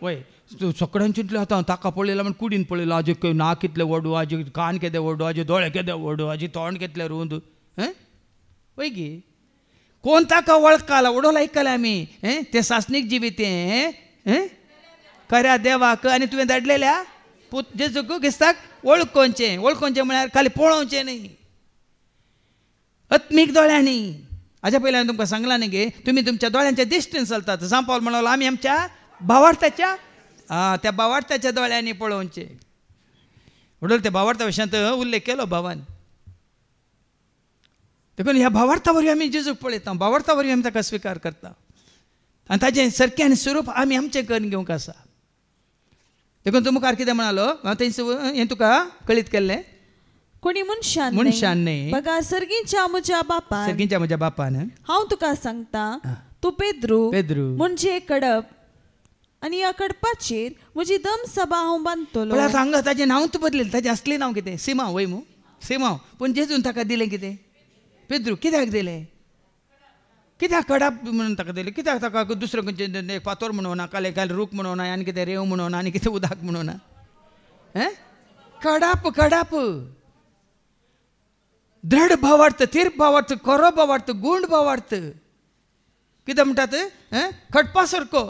Speaker 1: वय सगळ्यांनी चिंतलें आतां ताका पळयलां म्हण कुडीन पळयलो. हाजे नाक कितलें व्हडू, हाजे कान केदें व्हडू, हाजे दोळे केदें व्हडू, हाजे तोंड कितलें रुंद वय गी. कोण ताका वळखला वडोल आयकले आमी. तें सासणीक जिवीतें खऱ्या देवाक आनी तुवें धाडलेल्या पूत जेजूक गिस्ताक वळखोवचें. वळखोवचें म्हळ्यार खाली पळोवचें न्ही, आत्मीक दोळ्यांनी. हाज्या पयलीं हांवें तुमकां सांगलां न्ही गे, तुमी तुमच्या दोळ्यांच्या दिश्टीन चलतात. सांग पावल म्हणलो आमी आमच्या भावार्थाच्या त्या भावार्थाच्या दोळ्यांनी पळोवचें. म्हणून त्या भावार्था विशयांत उल्लेख केलो भावान. देखून ह्या भावार्था वरवीं आमी जेजूक पळयता, भावार्था वरवीं आमी ताका स्विकार करता आनी ताचें सारकें स्वरूप आमी आमचें करून घेवंक आसा. देखून तूं मुखार कितें म्हणालो हें तुका कळीत केल्लें,
Speaker 3: कोणी मनशान न्हय, बगार सर्गीच्या म्हज्या बापान. हांव तुका सांगता, तूं पेद्रू म्हणजे कडप, आनी ह्या कडपाचेर म्हजी दम सभा हांव बांदतलो.
Speaker 1: हांगा ताचें नांवच बदलेलें. ताचें असलें नांव कितें, सिमांव वय मू. सिमांव. पूण जेजून ताका दिलें कितें, पेद्रू. कित्याक दिलें, कित्याक कडप म्हणून ताका दिलें. कित्याक ताका दुसरो खंयचें फातोर म्हणूना, काले रूख म्हणूना, आनी कितें रेंव म्हणूना, आनी कितें उदक म्हणूना. कडप दृढ भावार्थ, थीर भावार्थ, खरो भावार्थ, गूण भावार्थ. कितें म्हणटात खटपा सारको.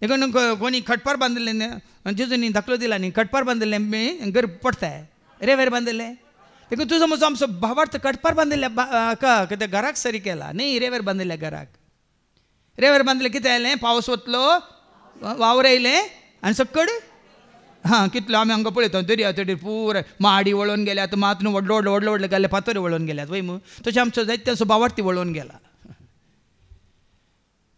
Speaker 1: देखून कोणी खटपार बांदिल्लें जेजूनी दाखलो दिला न्ही, खटपार बांदिल्लें घर पडताय, रेवेर बांदिल्लें. देखून तुजो म्हजो आमचो भावार्थ खटपार बांदिल्ल्या कितें घराक सरी केला न्ही, रेवेर बांदिल्ल्या घराक. रेवेर बांदिल्लें कितें जालें, पावस वतलो, वावर येयलें आनी सकड कितलो आमी हांगा पळयता दर्या तडीर पुराय माडी वळोवन गेल्यात, मात न्हू व्हडले गेले फातोरी वळोवन गेल्यात वय मू. तशें आमचो जायत्याचो भावार्थी वळोवन गेला.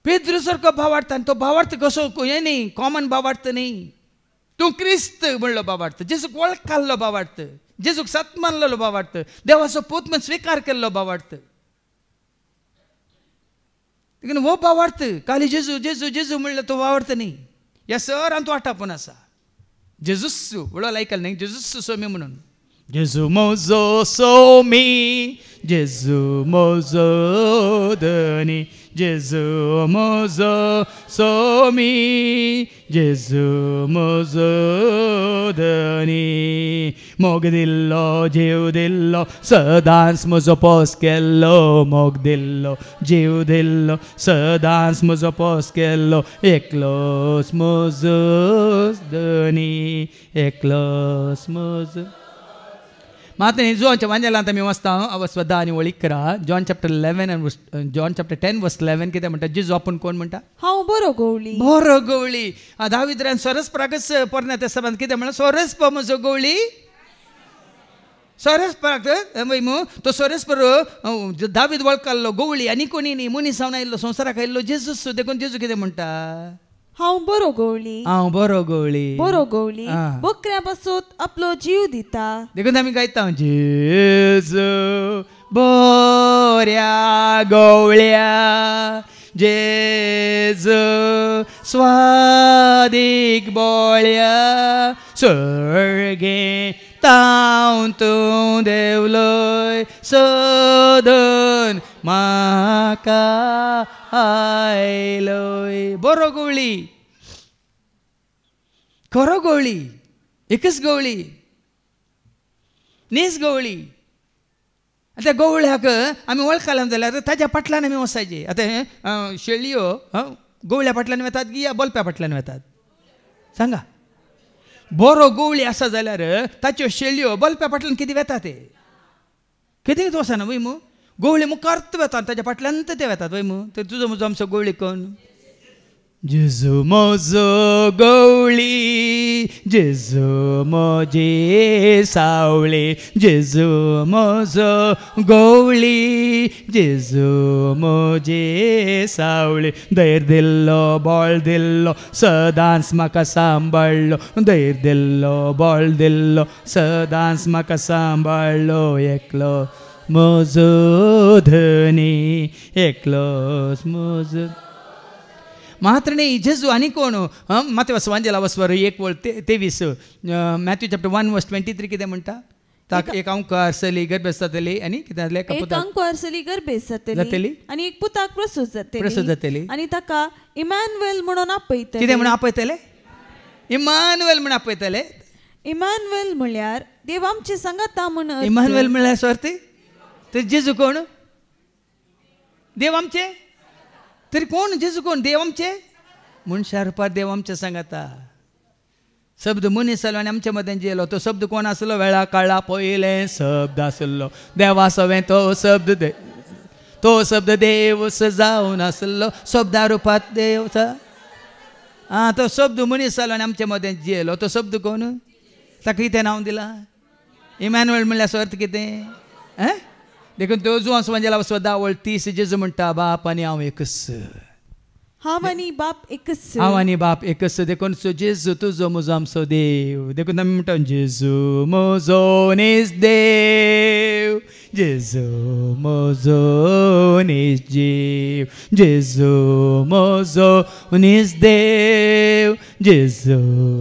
Speaker 1: पेद्रू सारको भावार्थ. आनी तो भावार्थ कसो हें न्ही, कॉमन भावार्थ न्ही. तूं क्रिस्त म्हणलो भावार्थ, जेजूक वळखलो भावार्थ, जेजूक सत मानलेलो भावार्थ, देवाचो पूत म्हण स्विकार केल्लो भावार्थ. देखून हो भावार्थ खाली जेजू जेजू जेजू म्हणलो तो भावार्थ न्ही. ह्या सरान तो आटापून आसा. जेजूस्सू वडोल आयकल न्ही, जेजूस्सू सोमी म्हणून. जेजू म्हजो सोमी, जेजू म्हजो धनी, जेजू म्हजो सोमी, जेजू म्हजो धनी. मोग दिल्लो जीव दिल्लो, सदांच म्हजो पोस केल्लो. मोग दिल्लो जीव दिल्लो, सदांच म्हजो पोस केल्लो. एकलोच म्हजो धनी, एकलोच म्हजो. मात न्ही जॉनच्या वांजेलांत आमी वाचता अवस्वदा आनी वळीक करा. जॉन चॅप्टर 11 आनी जॉन चॅप्टर 10 वर्स 11 कितें म्हणटा, जेजू आपूण कोण म्हणटा,
Speaker 3: हांव बरो गवळी.
Speaker 1: बरो गवळी. दाविद्रान सोरसपराकच पोरण्या तेस्तामांत कितें म्हणला, सोरसप म्हजो गवळी. सोरसपराक वय मू. तो सोरसपर दावीद वळखलो गवळी आनी कोणी न्ही, मनीस जावन आयिल्लो, संवसाराक आयिल्लो जेजूस. देखून जेजू कितें म्हणटा,
Speaker 3: हांव बरो गवळी
Speaker 2: बरो गवळी
Speaker 3: बकऱ्या पासून आपलो जीव दिता.
Speaker 2: देखून आमी गायता जेजू बऱ्या गवळ्या जेजू स्वादीक बोळ्या सर्गे ताव तूं देवलोय सदन म्हाका आयलोय. बरो गवळी खरो गवळी एकच गवळी नीस गवळी. आता गवळ्याक आमी वळखला जाल्यार ताज्या फाटल्यान आमी वसायचे. आतां शेळयो गवळ्या फाटल्यान वतात की या बल्प्या फाटल्यान वतात सांगा. बरो गवळी आसा जाल्यार ताच्यो शेळयो बल्प्या फाटल्यान कितें वता ते कितें वचना वय मू. गवळी मुखार्त वतात ताज्या फाटल्यान ते वतात वय मू. तर तुजो म्हजो आमचो गवळी कोण. जेजू म्हजो गवळी जेजू म्हजे सावळे जेजू म्हजो गवळी जेजू म्हजे सावळे. धैर्य दिल्लो बळ दिल्लो सदांच म्हाका सांबाळलो धैर्य दिल्लो बळ दिल्लो सदांच म्हाका सांबाळलो. एकलो म्हजो धनी एकलोच म्हजो मात्र नाही. जेजू आणि कोण माते वांजेला वस्वर 1:23 मॅथ्यू चॅप्टर 1:23 कितें म्हणटा. ताका एक अंकार सली गर्भेस्त जातली आनी कितें जातलें
Speaker 3: एक अंकार सली गर्भेस्त जातली आनी एक पुताक प्रसूत जातली आनी ताका इमॅन्युएल म्हणून आपयतले.
Speaker 2: कितें म्हणून आपयतले. इमॅन्युएल म्हणून आपयतले.
Speaker 3: इमॅन्युएल म्हळ्यार देव आमचे सांगाता म्हणून.
Speaker 2: इमॅन्युएल म्हळ्यार स्वार्थ तर जेजू कोण देव आमचे. तरी कोण जेजू कोण देव आमचे मनशा रुपार देव आमचे सांगाता. शब्द मनीस आसलो आनी आमच्या मदें जियेलो. तो शब्द कोण आसलो वेळा काळा पयलें शब्द आसलो देवा सवें तो शब्द देव जावन आसलो शब्दा रुपात देव. तो शब्द मनीस आसलो आनी आमच्या मदें जियेलो. तो शब्द कोण ताका कितें नांव दिलां इमॅन्युएल म्हणल्यार अर्थ कितें. देखून तो जो म्हणजे स्वता 10:30 जेजू म्हणटा बाप आनी हांव एकच.
Speaker 3: हांव आनी बाप एकच.
Speaker 2: हांव आनी बाप एकच. देखून जेजू तुजो म्हजो आमचो देव. देखून आमी म्हणटा जेजू म्हजो नीज देव जेजू म्हजो नीज जीव जेजू म्हजो नीज देव जेजू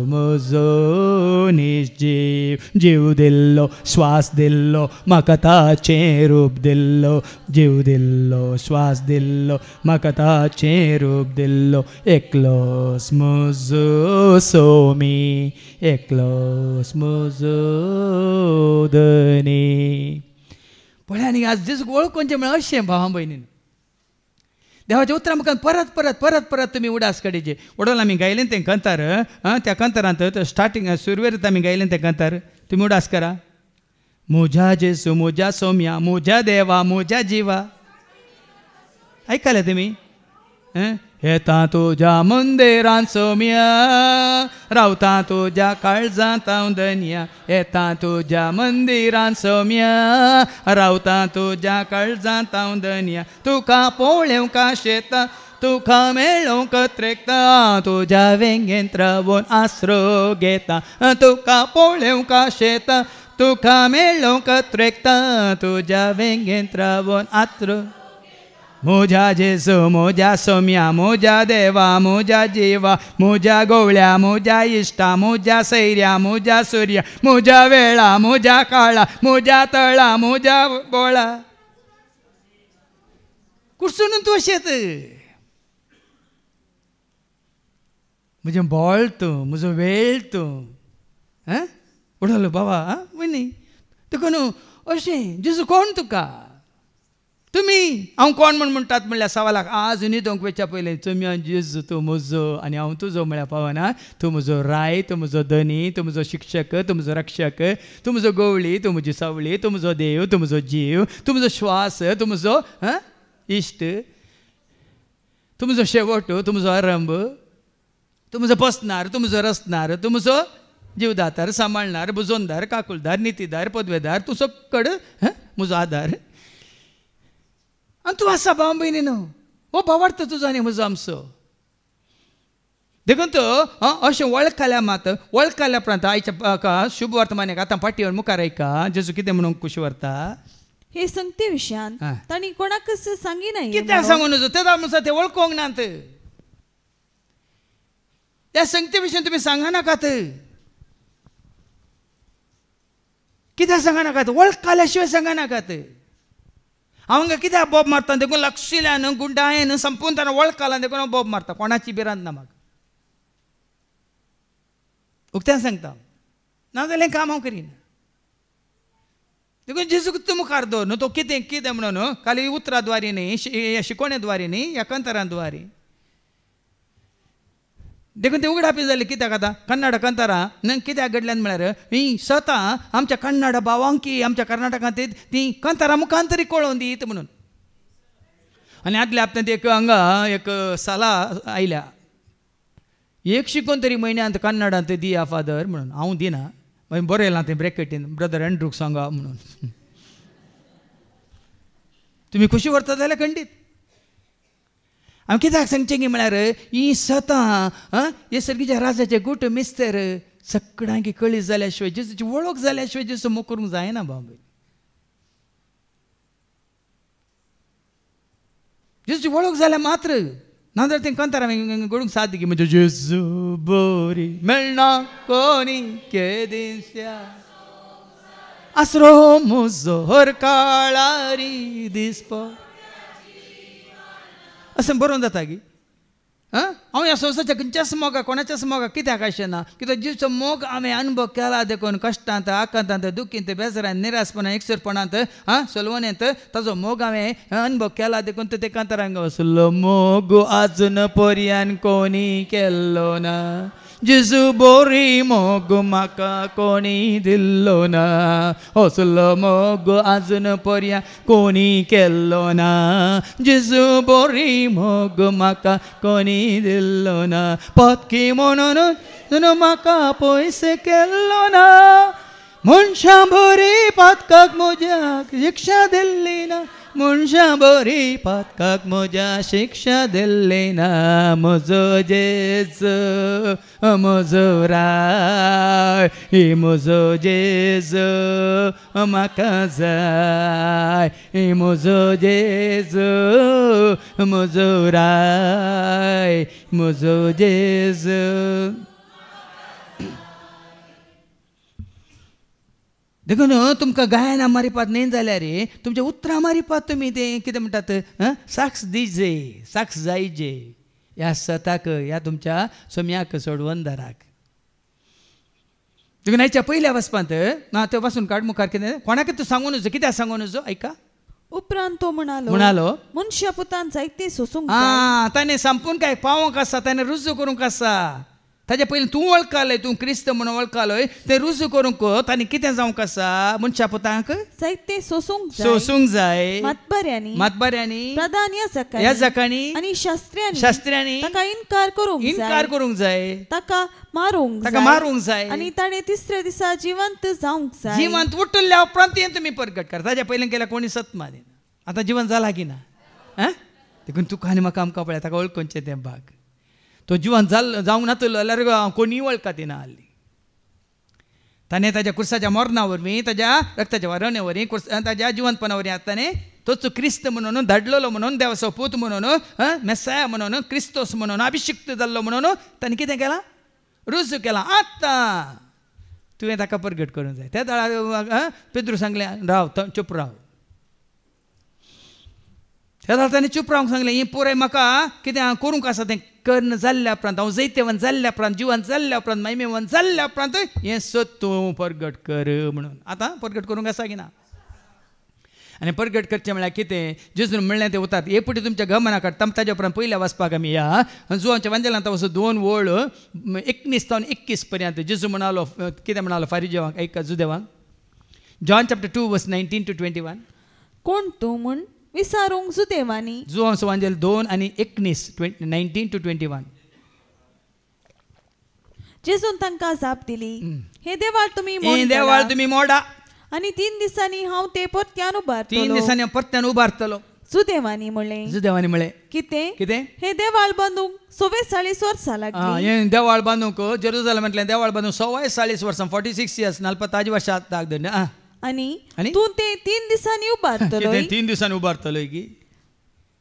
Speaker 2: म्हजो नीज जीव. जीव दिल्लो श्वास दिल्लो म्हाका ताचें रूप दिल्लो जीव दिल्लो श्वास दिल्लो म्हाका ताचें रूप दिल्लो. एकलोच म्हजो सोमी एकलोच म्हजो धनी. पळय आनी आज जेजूक वळखोवचें म्हळ्यार अशें भावां भयणीन देवाच्या उतरां मुखार परत परत परत परत तुमी उडास काडीचे. उडोवन आमी गायलें तें कंतार त्या कंतारांत स्टार्टींग सुरवेरीत आमी गायलें तें कंतार तुमी उडास करा. म्हज्या जेजू म्हज्या सोम्या म्हज्या देवा म्हज्या जिवा. आयकले तुमी. येता तुज्या मंदिरांत सोम्या रावता तुज्या काळजांत हांव धन्या. येता तुज्या मंदिरांत सोम्या रावता तुज्या काळजांत हांव धन्या. तुका पळोवंक शेता तुका मेळोवंक त्रेकता तुज्या वेंगेंत रावून आसरो घेता. तुका पळोवंक शेता तुका मेळोवंक त्रेकता तुज्या वेंगेंत रावून आसरो. म्हज्या जेजू म्हज्या सोम्या म्हज्या देवा म्हज्या जिवा म्हज्या गवळ्या म्हज्या इश्टा म्हज्या सैर्या म्हज्या सूर्या म्हज्या वेळा म्हज्या काळा म्हज्या तळा म्हज्या बोळा. कुडसून तूं अशेंच म्हजें बोळ तूं म्हजो वेळ तूं उडलो बाबा म्हणी. तुका न्हू अशें जेजू कोण तुका. तुमी हांव कोण म्हण म्हणटात म्हणल्यार सवालाक आजुनी दोंक वेच्या पयलें तुमी जेजू तूं म्हजो आनी हांव तुजो म्हळ्यार पावना. तूं म्हजो राय तूं म्हजो धनी तूं म्हजो शिक्षक तूं म्हजो रक्षक तूं म्हजो गवळी तूं म्हजी सावळी तूं म्हजो देव तूं म्हजो जीव तूं म्हजो श्वास तूं म्हजो इश्ट तूं म्हजो शेवट तूं म्हजो आरंभ तूं म्हजो बसनार तूं म्हजो रचनार तूं म्हजो जीवदातार सांबाळणार बुजोनदार काकुलदार नितीदार पदवेदार तूं सकड म्हजो आदार. आनी तूं आसा भाव भयणी न्हू. हो भावार्थ तुजो आनी म्हजो आमचो.
Speaker 1: देखून तो अशें वळखल्या मात वळखल्या उपरांत आयच्या शुभ वर्तमानाक आतां पाठीवर मुखार ऐका जेजू कितें म्हणून खुशी व्हरता
Speaker 3: हे संगते विशयान तांणी कोणाकच सांगिना
Speaker 1: कित्याक सांगून नजो ते वळखोंक नात त्या संगते विशयान तुमी सांगनाकात कित्याक सांगनाकात वळखल्या शिवाय सांगनाकात हांव कित्याक बोब मारता देखून लक्षिल्यान गुड्डायेन संपूर्ण ताणें वळखला देखून बोब मारता कोणाची भिरांत ना म्हाका उक्त्यान सांगता नाजाल्यार काम हांव करिना देखून जेजू तूं मुखार दवर न्हू तो कितें कितें म्हणून खाली उतराद्वारे न्ही शिकोण्याद्वारे न्ही ह्या कंतरांद्वारे देखून ते उगडापी जाले कित्याक आतां कन्नड कंतरां न्हय कित्याक घडल्यान म्हळ्यार ही स्वता आमच्या कन्नड भावांकी आमच्या कर्नाटकांत ती कंतरां मुखांतरी कळोवन दीत म्हणून आनी आदल्या हप्त्यांत एक हांगा एक साला आयल्या एक शिकोवन तरी म्हयन्यांत कन्नडांत दिया फादर म्हणून हांव दिना मागीर बरयलां तें ब्रॅकेटीन ब्रदर एंड्रूक सांगा म्हणून तुमी खुशी व्हरता जाल्यार खंडीत हांव कित्याक सांगचें की म्हळ्यार ही स्वता हे सर्गीच्या राजाचे गुट मिस्तर सगळ्यांकी कळीत जाल्या शिवाय जेजूची वळख जाल्या शिवाय जेजू मोग करूंक जायना बाबा जेजूची वळख जाल्या मात्र नाजाल्यार तें कंतार हांवें घडूंक साथ दी की म्हणजे जेजू बरी मेळना कोणी केदिस्या आसरो म्हजो हर काळारी दिसपा असं बरोवन जाता की हांव ह्या संवसाराच्या खंयच्याच मोगा कोणाच्याच मोगा कित्याक आशिना कित्याक जिचो मोग हांवें अनुभव केला देखून कश्टांत आकांतांत दुखींत बेजारांत निरासपणांत एकसरपणांत सोलवणेंत ताजो मोग हांवें अनुभव केला देखून ते कांतारांक असलो मोग आजून पर्यान कोणी केल्लो ना जेजू बरी मोग म्हाका कोणी दिल्लो ना असलो मोग आजून पर्यान कोणी केल्लो ना जेजू बरी मोग म्हाका कोणी दिल्लो ना पत्की म्हणून म्हाका पयशे केल्लो ना मनशां बरी पत्काक म्हज्या शिक्षा दिल्ली ना मनशां बरी पत्काक म्हज्या शिक्षा दिल्ली ना म्हजो जेजू म्हजो राय म्हजो जेजू म्हाका जाय म्हजो जेजू म्हजो राय म्हजो जेजू देखून तुमकां गायना मारिपात न्ही जाल्यार रे तुमच्या उतरां मारिपात तुमी तें कितें म्हणटात साक्ष दिजे साक्ष जायजे ह्या सताक ह्या तुमच्या सोम्याक सोडवून धराक देखून हाच्या पयल्या वचपांत ना त्यो पासून काड मुखार कितें कोणाक तूं सांगूं नजो कित्याक सांगूं नजो ऐका
Speaker 3: उपरांत तो म्हणालो मनशा पुतान जायते सोसूंक
Speaker 1: ताणें संपून काय पावोंक आसा ताणें रुजू करूंक आसा ताजे पयलीं तूं वळखलय तूं क्रिस्त म्हणून वळखलय तें रुजू करूंक ताणें कितें जावंक आसा मनशा पुतांक
Speaker 3: जायते
Speaker 1: सोसूंक जाय
Speaker 3: मातबऱ्यांनी प्रधान
Speaker 1: याजकांनी
Speaker 3: आनी शास्त्र्यांनी ताका इन्कार करूंक जाय ताका मारूंक जाय आनी ताणें तिसऱ्या दिसा जिवंत जावंक जाय
Speaker 1: जिवंत उठल्या उपरांत हें तुमी परगट करता ताज्या पयलीं केल्यार कोणी सत्मा दिना आतां जिवंत जाला की ना देखून तुका आनी म्हाका आमकां पळय ताका वळखुंचें तें भाग तो जिवंत जावंक नातलो जाल्यार कोणी वळखात ना हाल्ली ताणें ताज्या कुर्साच्या मरणा वरवीं ताज्या रक्ताच्या वारणे वरवीं ताज्या जिवंतपणा वरवीं आतां ताणें तोच क्रिस्त म्हणून धाडलेलो म्हणून देवाचो पूत म्हणून मेसाया म्हणून क्रिस्तोस म्हणून अभिषिक्त जाल्लो म्हणून ताणें कितें केलां रुजू केलां आतां तुवें ताका परगट करूंक जाय त्या दाळा पेद्रू सांगलें राव चूप राव त्या दाळा ताणें चूप रावंक सांगलें हें पुराय म्हाका कितें करूंक आसा तें कर्ण जाल्ल्या उपरांत हांव जैतेवन जाल्ल्या उपरांत जिवंत जाल्ल्या उपरांत महिमेवन जाल्ल्या उपरांत हें सत तूं परगट कर म्हणून आतां परगट करूंक आसा की ना आनी परगट करचें म्हळ्यार कितें जेजून म्हणलें तें उतात हे पुटी तुमच्या गमना काड ताज्या उपरांत पयल्या वचपाक आमी या जुवांच्या वंजलांत वचून 2 ओळ 19 तावन 21 पर्यंत जेजू म्हणालो कितें म्हणालो फारिजेवांक ऐका जुदेवांक जॉन चॅप्टर 2 वर्स 19 to 21
Speaker 3: कोण तूं म्हूण विचारूंक जुदेवांनी
Speaker 1: जुवांचो वंजल 2 आनी 19 19 to 21
Speaker 3: जेजून तांकां जाप दिली हे देवाळ तुमी
Speaker 1: मोडा
Speaker 3: आनी 3 दिसांनी हांव ते परत्यान उबारतलो
Speaker 1: 3 दिसांनी परत्यान उबारतलो
Speaker 3: जुदेवानी म्हळे किते हे देवाळ बांदूंक 44 वर्सां लागली.
Speaker 2: हे देवाळ बांदूंक जेरुसलेमांतल्यान देवाळ बांदूंक 44 वर्सां 46 years 45 वर्सां लागले.
Speaker 3: आणि तू ते 3 दिसांनी उबारतलो.
Speaker 2: 3 दिसांनी उबारतलो की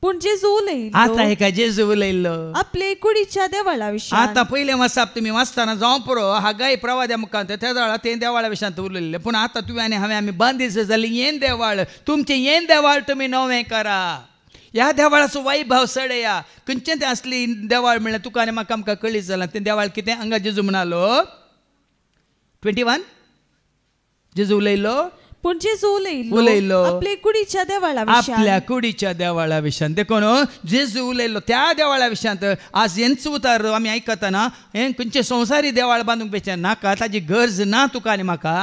Speaker 3: पूण जेजू उलयलो.
Speaker 2: आता हे काय जेजू उलयलो
Speaker 3: आपले कुडीच्या देवाळा विशीं.
Speaker 2: आता पयले मासाप तुम्ही वाचताना जावं पळो हागाय प्रवाद्या मुखांत त्या देवाळा ते देवाळा विशयांत उरलेले. पूण आता तुवें आनी हांवें आमी बांदिल्ले जाल्यार हें देवाळ तुमचें हें देवाळ तुमी नवें करा. ह्या देवाळाचो वैभव सडया. खंयचें तें असली देवाळ म्हणल्यार तुका आनी म्हाका आमकां कळीत जालां तें देवाळ कितें. हांगा जेजू म्हणालो 21 जेजू उलयलो.
Speaker 3: पूण जेजू उलयलो आपल्या कुडीच्या देवाळा विशीं.
Speaker 2: आपल्या कुडीच्या देवाळा विशयांत देखून जेजू उलयलो त्या देवाळा विशयांत. आज हेंच उतार आमी आयकतना हें खंयचें संवसारी देवाळ बांदूंक बेचार नाका ताची गरज ना तुका आनी म्हाका.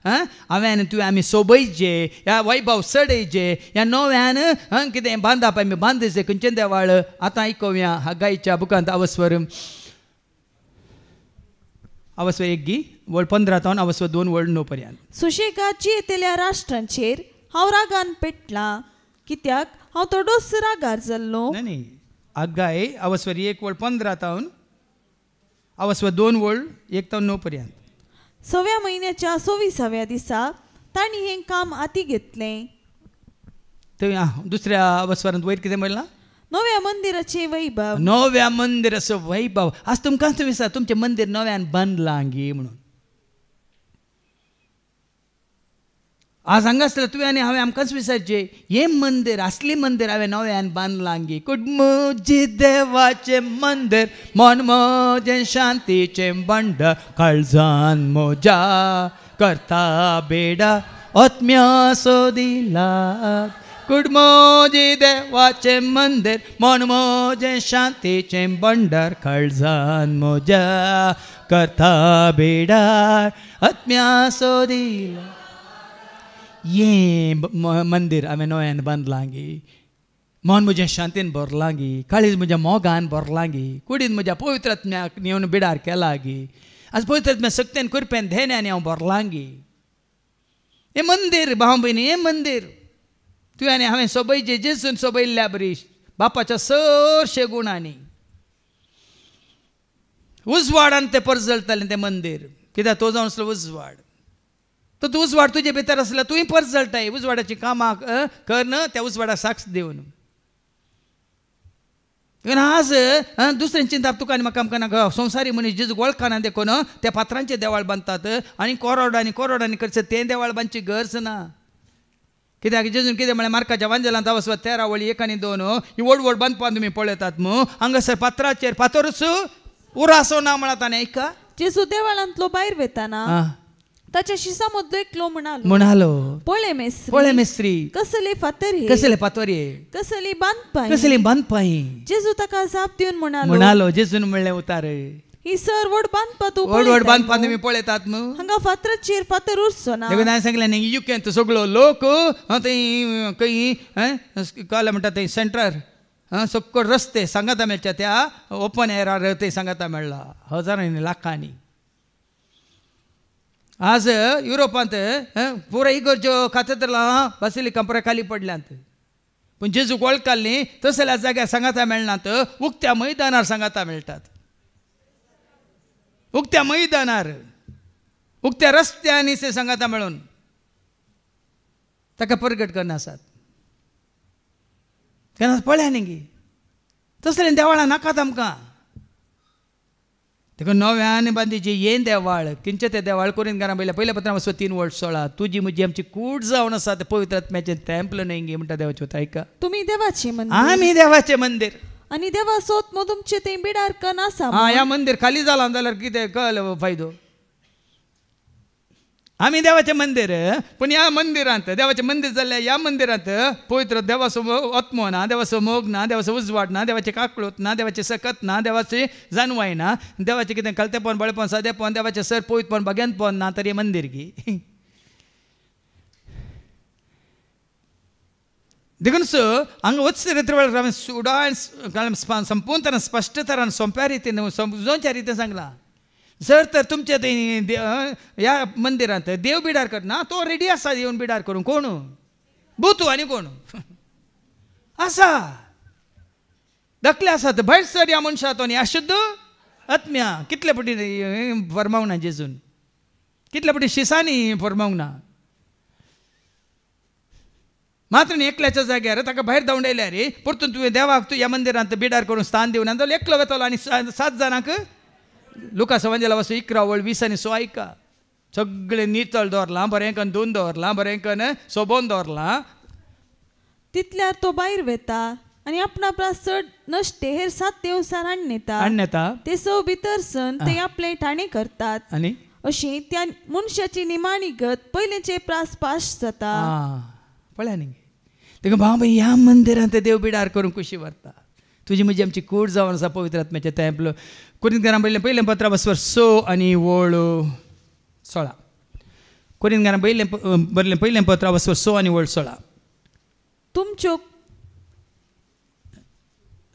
Speaker 2: हांवें आनी तुवें आमी सोबयचे ह्या वैभव सडयचे ह्या नव्यान कितें बांदप आमी बांदचे खंयचें देवाळ. आतां आयकोवया हागायच्या बुकांत अवस्वर 1 गी वळ 15 अवस्वर 2 वळ 9 पर्यंत.
Speaker 3: सुशेगाची येतेल्या राष्ट्रांचेर हांव रागान पेटला कित्याक हांव तो डोस रागार जाल्लो.
Speaker 2: न्ही हागाय अवस्वर 1 वळ 15 अवस्वर 2 वळ 1 ते 9 पर्यंत.
Speaker 3: 6व्या म्हयन्याच्या 26व्या दिसा तांणी हें काम हाती घेतलें.
Speaker 2: दुसऱ्या अवस्वरांत वयर कितें म्हणलां
Speaker 3: नव्या मंदिराचे वैभव.
Speaker 2: नव्या मंदिराचो वैभव. आज तुमकांच विचार तुमचें मंदिर नव्यान बांदलां गी म्हणून. आज हांगा आसतना तुवें आनी हांवें आमकांच विचारचें हें मंदिर असली मंदिर हांवें नव्यान बांदलां गी. कुडमुजी देवाचें मंदिर मन मोजें शांतीचें बंड काळजान मोजा करता बेडा आत्म्या सोदिला. कुडमोजी देवाचें मंदिर मन मोजें शांतीचें बंडर काळजान मोजा करता बेडार आत्म्या सोदिला. ये मंदिर हांवें नव्यान बांदलां गी. मन म्हजें शांतीन भरलां गी. काळीज म्हज्या मोगान भरलां गी. कुडीन म्हज्या पवित्र आत्म्याक नेवन बिडार केला गी. आज पवित्र आत्म्या सक्तेन कुरपेन धेन्यान हांव भरलां गी. हें मंदिर भाव भयणी हें मंदिर तुवें आनी हांवें सोबयचें जेजून सोबयल्ल्या बरी बापाच्या चडशे गुणांनी उजवाडान तें परजळटालें तें मंदिर. कित्याक तो जावन आसलो उजवाड. तो उजवाड तुजे भितर आसलो तुवें परजळटाय. उजवाडाची कामां कर न त्या उजवाडाक साक्ष दिवन. आज दुसऱ्यांची चिंता तुका आनी म्हाका आमकां नाका. संवसारी मनीस जेजू वळखना देखून त्या पात्रांचे देवाळ बांदतात आनी कोरोडांनी करचे तें देवाळ बांदची गरज ना. कित्याक जेजून कितें म्हळें मार्काच्या वांजेलांत अवस्वर 13 वळी 1 आनी 2 ही व्हड व्हड बांदपां तुमी पळयतात मू हांगासर पात्राचेर फातरूच उरासो ना म्हणा ताणें. ऐका
Speaker 3: जेजू देवाळांतलो भायर वेताना ताच्याशी समोदलो एकलो
Speaker 2: म्हणालो
Speaker 3: पळय
Speaker 2: मेस्त्री
Speaker 3: कसले फातर कसली
Speaker 2: बांदपाय.
Speaker 3: जेजू ताका जाप दिवन
Speaker 2: म्हणालो जेजून म्हणलें उतार
Speaker 3: ही सर व्हड बांदपा तूं
Speaker 2: व्हड बांदपा तुमी पळयतात न्हू.
Speaker 3: हांगा फातराचेर फातर उरचो ना.
Speaker 2: हांवें सांगलें न्ही युकेंत सगळो लोक थंय खंय काय म्हणटा थंय सेंटर सकयल रस्ते सांगाता मेळच्या त्या ओपन एरार थंय सांगाता मेळ्ळा हजारांनी लाखांनी. आज युरोपांत पुरो इगर्ज्यो काथेद्रलां बासिलिका पुरो खाली पडल्यात. पूण जेजू वळखली तसल्या जाग्यार सांगाता मेळनात. उक्त्या मैदानार सांगाता मेळटात. उक्त्या मैदानार उक्त्या रस्त्यांनी ते सांगाता मेळून ताका परगट करना आसात. केन्ना पळया न्ही गी तसलें देवाळां नाकात आमकां. देखून नव्यान बांदीची हें देवाळ खंयचें तें देवाळ करून घरा पयल्या पत्रां 3 वळ 16 तुजी म्हजी आमची कूड जावन आसा तें पवित्र आत्म्याचें तेंपल न्हय गे म्हणटा देवाचें उतर. ऐका
Speaker 3: तुमी देवाचें मंदिर
Speaker 2: आमी देवाचें मंदिर
Speaker 3: आनी देवाचो आत्मो तुमचे थंय बिडार कन आसा.
Speaker 2: ह्या मंदिर खाली जालां जाल्यार कितें कळ्ळें फायदो. आमी देवाचें मंदिर पूण ह्या मंदिरांत देवाचें मंदिर जाल्ल्या ह्या मंदिरांत पवित्र देवाचो आत्मो ना देवाचो मोग ना देवाचो उजवाड ना देवाचें काकळूत ना देवाचें सकत ना देवाची जानवाय ना देवाचें कितें कलतेपण बळेपण सादेपण देवाचें सर पवित्रपण भग्यांतपण ना तर हें मंदिर गी. देखून हांगा वचत सुडान संपूर्ण तरान स्पश्ट तरान सोंप्या रितीन समजोवच्या रितीन सांगलां. जर तर तुमच्या थंय ह्या मंदिरांत देव बिडार करना तो रेडी आसा येवन बिडार करूंक. कोण भूत आनी कोण
Speaker 1: असा दखले आसा भायर सर या मनशा तो न्ही अशुद्ध आत्म्या कितले पटी फरमावंक ना जेजून कितले पटी शिसांनी फरमावंक ना मात्र न्ही एकल्याच्या जाग्यार ताका भायर धांवडायल्या रे परतून तुवें देवाक तूं ह्या मंदिरांत बिडार करून स्थान दिवन जाल्यार एकलो वेतलो आनी 7 जाणांक लुका संवंजेला वचून 11:20 आनी 6 ऐका सगळें नितळ दवरलां बरें करून धुवन दवरलां बरें करून सोबोवन दवरलां
Speaker 3: तितल्यार तो भायर वेता आनी आपणा प्रास चड नश्टे हेर 7 देवसार हाडनेता ते सौ भितर सन ते आपले ठाणे करतात
Speaker 1: आनी
Speaker 3: अशी त्या मनशाची निमाणी गत पयलींचे प्रास पाश जाता
Speaker 1: पळया न्ही तेका बाबा ह्या मंदिरांत देव बिडार करूंक कशी व्हरता तुजी म्हजी आमची कूड जावन आसा पवित्र आत्म्याचें तेंपल कोरिंथकारां पयलें पत्रा बसवर 6 आनी वळ 16 कोरिंथकारां बरयलें पयलें पत्रा बसवर 6 आनी वळ 16
Speaker 3: तुमच्यो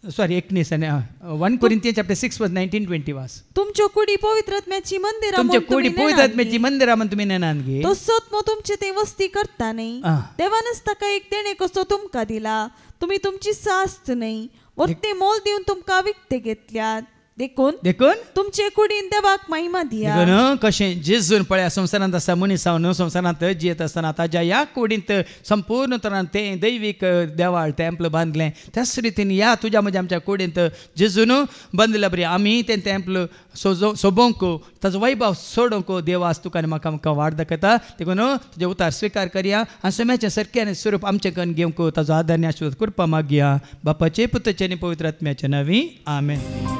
Speaker 1: 19 आनी 1 Corinthians chapter 6 verse 19-20 वास
Speaker 3: तुमच्यो कुडी पवित्र आत्म्याची मंदिरां
Speaker 1: तुमच्या कुडी पवित्र आत्म्याची मंदिरां म्हण तुमी नेनात घे
Speaker 3: तो सोत्मो तुमचे ते वस्ती करता न्ही देवानच ताका एक देणे कसो तुमकां दिला तुमी तुमची सास्त न्ही व ते मोल दिवन तुमकां विकते घेतल्यात देखून तुमचे कुडीन देवाक महिमा दिया
Speaker 1: कशें जेजून पळया संवसारांत आसा मनीस हांव न्हू संवसारांत जियेत आसतना ताज्या ह्या कुडींत संपूर्ण तरान तें दैवीक देवाळ तेंपल बांदलें त्याच रितीन ह्या तुज्या म्हज्या आमच्या कुडींत जेजून बांदल्या बरी आमी तें तेंपल सोबोवंक ताजो वैभव सोडोवंक देव आज तुका आनी म्हाका वाट दाखयता देखून तुजे उतार स्विकार करया आनी समेचें सारकें आनी स्वरूप आमचे कन घेवंक ताजो आदार आनी आशिर्वाद करपा मागया बापाचे पुत्राचे आनी पवित्र आत्म्याचे नांवी आमेन.